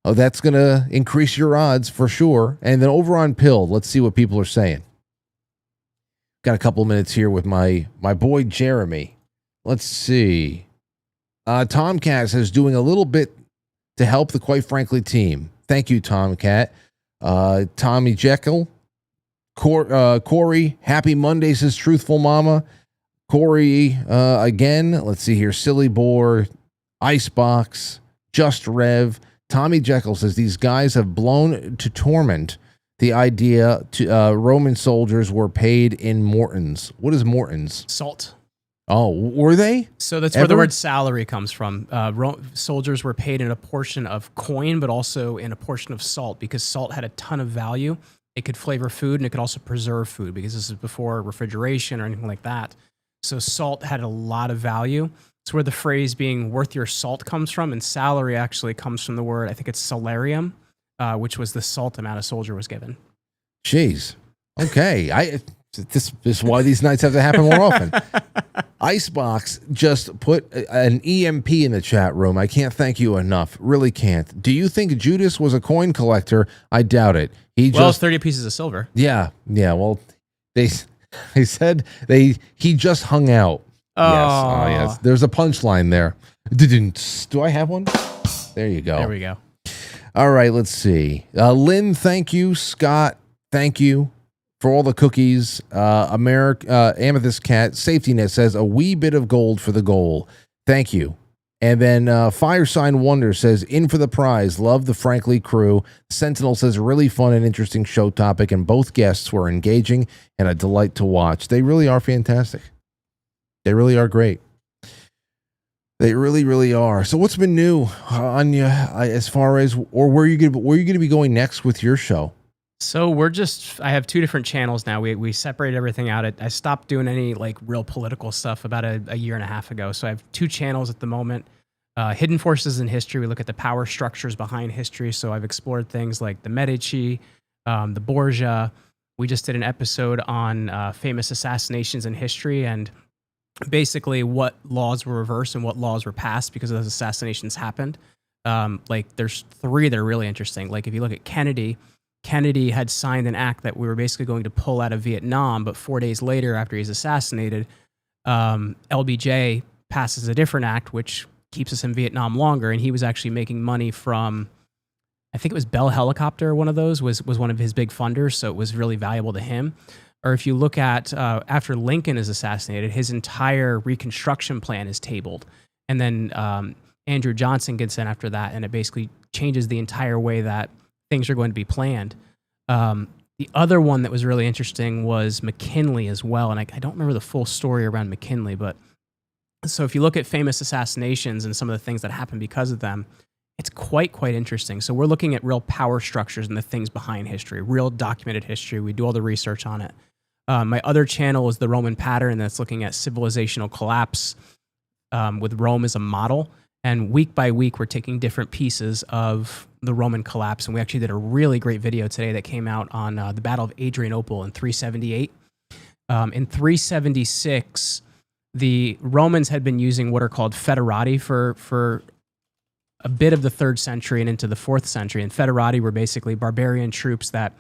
Oh, that's going to increase your odds for sure. And then over on Pill, let's see what people are saying. Got a couple minutes here with my boy Jeremy. Let's see. Tomcat says, doing a little bit to help the Quite Frankly team. Thank you, Tomcat. Tommy Jekyll. Corey, happy Monday, says Truthful Mama. Corey, again. Let's see here. Silly Boar, Icebox, Just Rev. Tommy Jekyll says, these guys have blown to torment the idea to Roman soldiers were paid in mortons. What is mortons? Salt. Oh, were they? So that's where the word salary comes from. Soldiers were paid in a portion of coin, but also in a portion of salt, because salt had a ton of value. It could flavor food, and it could also preserve food, because this is before refrigeration or anything like that. So salt had a lot of value. It's where the phrase being worth your salt comes from, and salary actually comes from the word, I think it's salarium, which was the salt amount a soldier was given. Jeez. Okay. This is why these nights have to happen more often. Icebox just put an EMP in the chat room. I can't thank you enough. Really can't. Do you think Judas was a coin collector? I doubt it. He 30 pieces of silver. Yeah. Well, they said he just hung out. Oh. Yes. Oh, yes. There's a punchline there. Do I have one? There you go. There we go. All right. Let's see. Lynn, thank you. Scott, thank you for all the cookies. Amethyst Cat Safety Net says a wee bit of gold for the goal. Thank you. And then Fire Sign Wonder says in for the prize. Love the Frankly crew. Sentinel says really fun and interesting show topic, and both guests were engaging and a delight to watch. They really are fantastic. They really are great. They really, really are. So what's been new on you as far as, or where are you going to be going next with your show? So I have two different channels now. We separated everything out. I stopped doing any like real political stuff about a year and a half ago. So I have two channels at the moment. Hidden Forces in History. We look at the power structures behind history. So I've explored things like the Medici, the Borgia. We just did an episode on famous assassinations in history, and basically what laws were reversed and what laws were passed because those assassinations happened. Like there's three that are really interesting. Like if you look at Kennedy had signed an act that we were basically going to pull out of Vietnam, but 4 days later after he's assassinated, LBJ passes a different act which keeps us in Vietnam longer, and he was actually making money from, I think it was Bell Helicopter, one of those was one of his big funders, so it was really valuable to him. Or if you look at after Lincoln is assassinated, his entire Reconstruction plan is tabled, and then Andrew Johnson gets in after that, and it basically changes the entire way that things are going to be planned. The other one that was really interesting was McKinley as well, and I don't remember the full story around McKinley, but so if you look at famous assassinations and some of the things that happened because of them, it's quite interesting. So we're looking at real power structures and the things behind history, real documented history. We do all the research on it. My other channel is the Roman Pattern, that's looking at civilizational collapse with Rome as a model. And week by week, we're taking different pieces of the Roman collapse. And we actually did a really great video today that came out on the Battle of Adrianople in 378. In 376, the Romans had been using what are called foederati for a bit of the 3rd century and into the 4th century. And foederati were basically barbarian troops that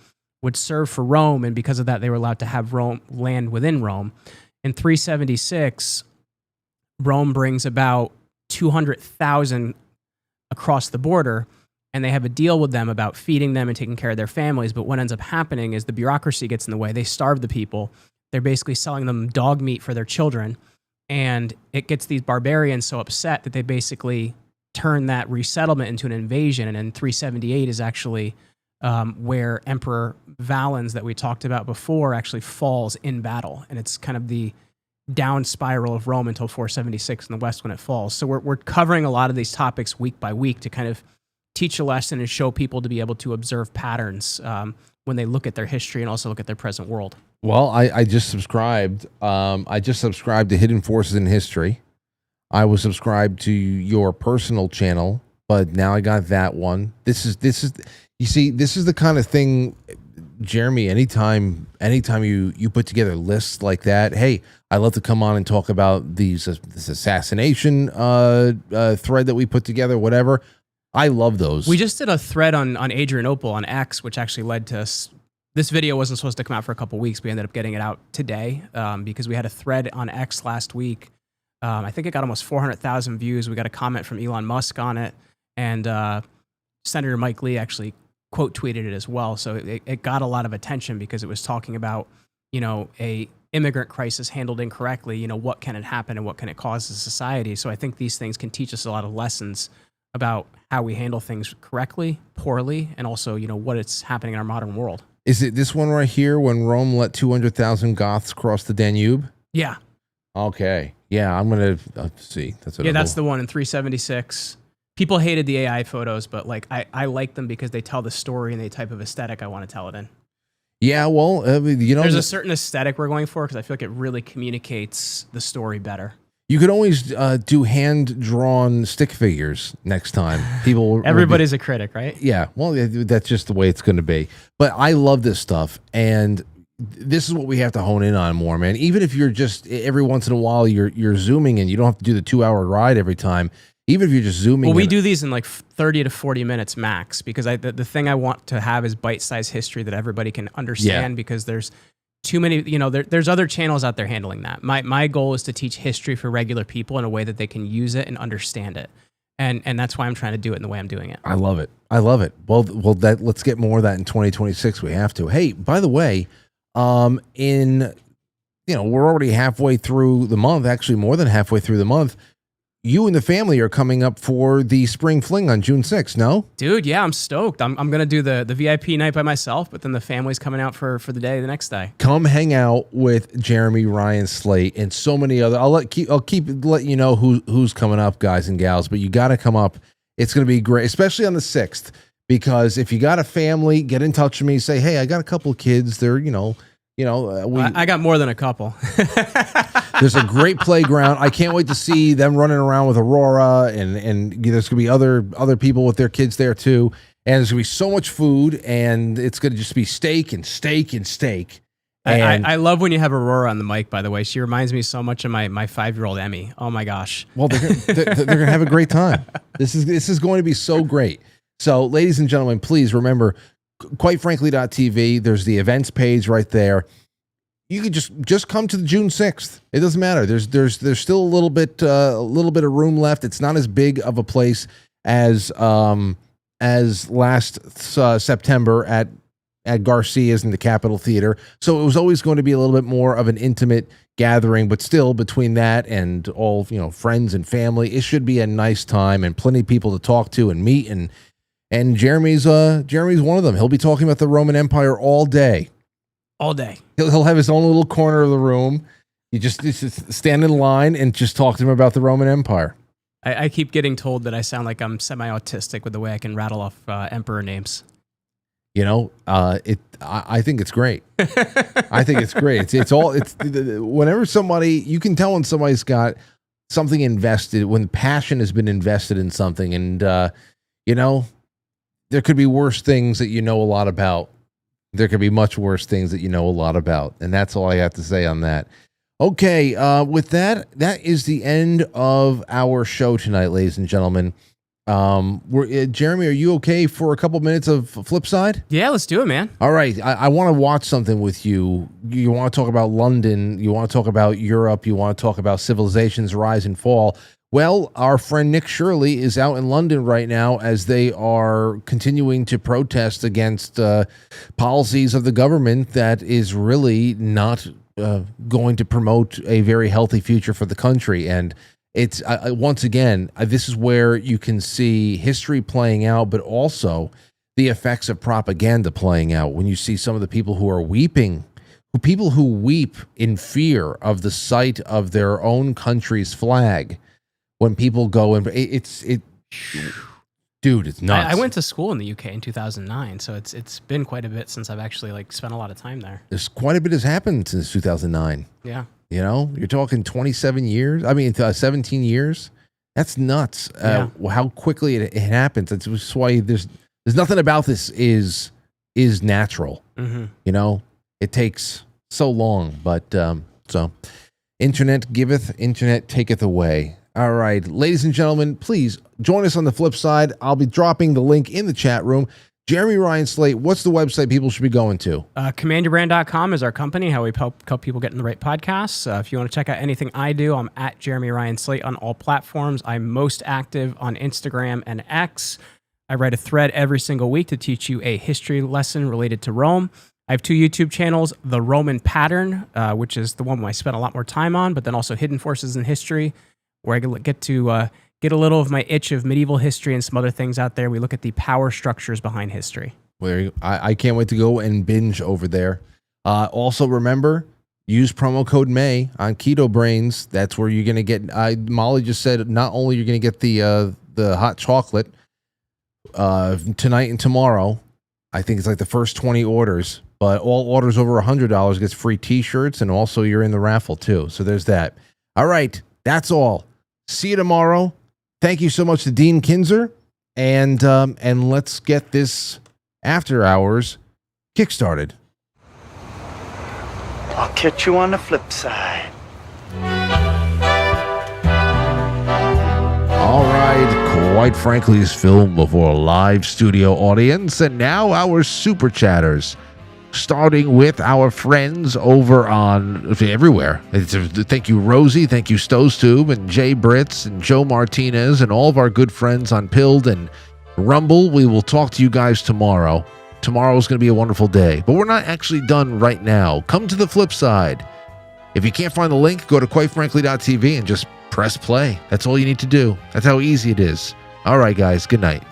would serve for Rome, and because of that, they were allowed to have land within Rome. In 376, Rome brings about 200,000 across the border, and they have a deal with them about feeding them and taking care of their families. But what ends up happening is the bureaucracy gets in the way. They starve the people. They're basically selling them dog meat for their children, and it gets these barbarians so upset that they basically turn that resettlement into an invasion. And in 378 is actually where Emperor Valens that we talked about before actually falls in battle, and it's kind of the down spiral of Rome until 476 in the West when it falls. So we're covering a lot of these topics week by week to kind of teach a lesson and show people to be able to observe patterns when they look at their history and also look at their present world. Well, I just subscribed. I just subscribed to Hidden Forces in History. I was subscribed to your personal channel, but now I got that one. This is you see, this is the kind of thing, Jeremy, anytime you put together lists like that, hey, I love to come on and talk about this assassination thread that we put together, whatever. I love those. We just did a thread on Adrianople on X, which actually led to this video wasn't supposed to come out for a couple weeks. We ended up getting it out today because we had a thread on X last week. I think it got almost 400,000 views. We got a comment from Elon Musk on it, and Senator Mike Lee actually quote tweeted it as well. So it got a lot of attention because it was talking about, a immigrant crisis handled incorrectly. What can it happen and what can it cause to society? So I think these things can teach us a lot of lessons about how we handle things correctly, poorly, and also, what it's happening in our modern world. Is it this one right here when Rome let 200,000 Goths cross the Danube? Yeah. Okay. Yeah, I'm going to see. That's the one in 376. People hated the AI photos, but like I like them because they tell the story and the type of aesthetic I want to tell it in. Yeah, well, there's a certain aesthetic we're going for because I feel like it really communicates the story better. You could always do hand-drawn stick figures next time. Everybody's a critic, right? Yeah, well, that's just the way it's going to be. But I love this stuff, and this is what we have to hone in on more, man. Even if you're just every once in a while you're zooming in, you don't have to do the 2-hour ride every time. Even if you're just zooming. Well, we do these in like 30 to 40 minutes max because the thing I want to have is bite-sized history that everybody can understand because there's too many, there's other channels out there handling that. My goal is to teach history for regular people in a way that they can use it and understand it. And that's why I'm trying to do it in the way I'm doing it. I love it. Well, let's get more of that in 2026. We have to. Hey, by the way, we're already halfway through the month, actually more than halfway through the month. You and the family are coming up for the Spring Fling on June 6th, no? Dude, yeah, I'm stoked. I'm going to do the VIP night by myself, but then the family's coming out for the day the next day. Come hang out with Jeremy, Ryan, Slate, and so many other. I'll keep letting you know who's coming up, guys and gals, but you got to come up. It's going to be great, especially on the 6th, because if you got a family, get in touch with me, say, hey, I got a couple of kids. They're, I got more than a couple. There's a great playground. I can't wait to see them running around with Aurora, and there's gonna be other people with their kids there too. And there's gonna be so much food, and it's gonna just be steak and steak and steak. And I love when you have Aurora on the mic. By the way, she reminds me so much of my 5-year-old Emmy. Oh my gosh. Well, they're gonna have a great time. This is going to be so great. So, ladies and gentlemen, please remember, quitefrankly.tv. There's the events page right there. You could just come to the June 6th. It doesn't matter. There's still a little bit of room left. It's not as big of a place as last September at Garcia's in the Capitol Theater. So it was always going to be a little bit more of an intimate gathering, but still between that and all, friends and family, it should be a nice time and plenty of people to talk to and meet, and Jeremy's one of them. He'll be talking about the Roman Empire all day. All day. He'll have his own little corner of the room. You just stand in line and just talk to him about the Roman Empire. I keep getting told that I sound like I'm semi-autistic with the way I can rattle off emperor names. I think it's great. I think it's great. Whenever somebody, you can tell when somebody's got something invested, when passion has been invested in something, and there could be worse things that you know a lot about. There could be much worse things that you know a lot about. And that's all I have to say on that. Okay, with that is the end of our show tonight, ladies and gentlemen. Jeremy, are you okay for a couple minutes of Flipside? Yeah, let's do it, man. All right, I want to watch something with you. You want to talk about London. You want to talk about Europe. You want to talk about civilization's rise and fall. Well, our friend Nick Shirley is out in London right now as they are continuing to protest against policies of the government that is really not going to promote a very healthy future for the country. And it's once again, this is where you can see history playing out, but also the effects of propaganda playing out when you see some of the people who are weeping, people who weep in fear of the sight of their own country's flag. When people go and dude, it's nuts. I went to school in the UK in 2009, so it's been quite a bit since I've actually spent a lot of time there. There's quite a bit has happened since 2009. Yeah, you're talking 27 years. 17 years. That's nuts. How quickly it happens. That's why there's nothing about this is natural. Mm-hmm. It takes so long, but so internet giveth, internet taketh away. All right, ladies and gentlemen, please join us on the flip side. I'll be dropping the link in the chat room. Jeremy, Ryan, Slate, what's the website people should be going to? CommandYourBrand.com is our company, how we help people get in the right podcasts. If you want to check out anything I do, I'm at Jeremy Ryan Slate on all platforms. I'm most active on Instagram and X. I write a thread every single week to teach you a history lesson related to Rome. I have 2 YouTube channels, The Roman Pattern, which is the one I spent a lot more time on, but then also Hidden Forces in History, where I get to get a little of my itch of medieval history and some other things out there. We look at the power structures behind history. I can't wait to go and binge over there. Also, remember, use promo code May on Keto Brainz. That's where you're gonna get. Molly just said not only you're gonna get the hot chocolate tonight and tomorrow. I think it's like the first 20 orders, but all orders over $100 gets free T-shirts, and also you're in the raffle too. So there's that. All right, that's all. See you tomorrow. Thank you so much to Dean Kinzer, and let's get this after hours kickstarted. I'll catch you on the flip side. All right, Quite Frankly is filmed before a live studio audience, and now our super chatters, starting with our friends over on everywhere. Thank you, Rosie. Thank you, Stowstube, and Jay Brits, and Joe Martinez, and all of our good friends on Pilled and Rumble. We will talk to you guys tomorrow. Tomorrow is going to be a wonderful day, but we're not actually done right now. Come to the flip side. If you can't find the link, go to quitefrankly.tv and just press play. That's all you need to do. That's how easy it is. All right, guys. Good night.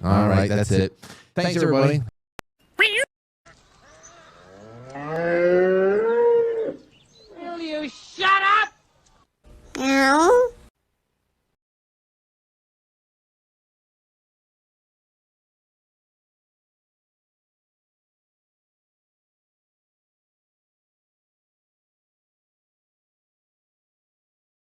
All right, that's it. Thanks, everybody. Will you shut up? No.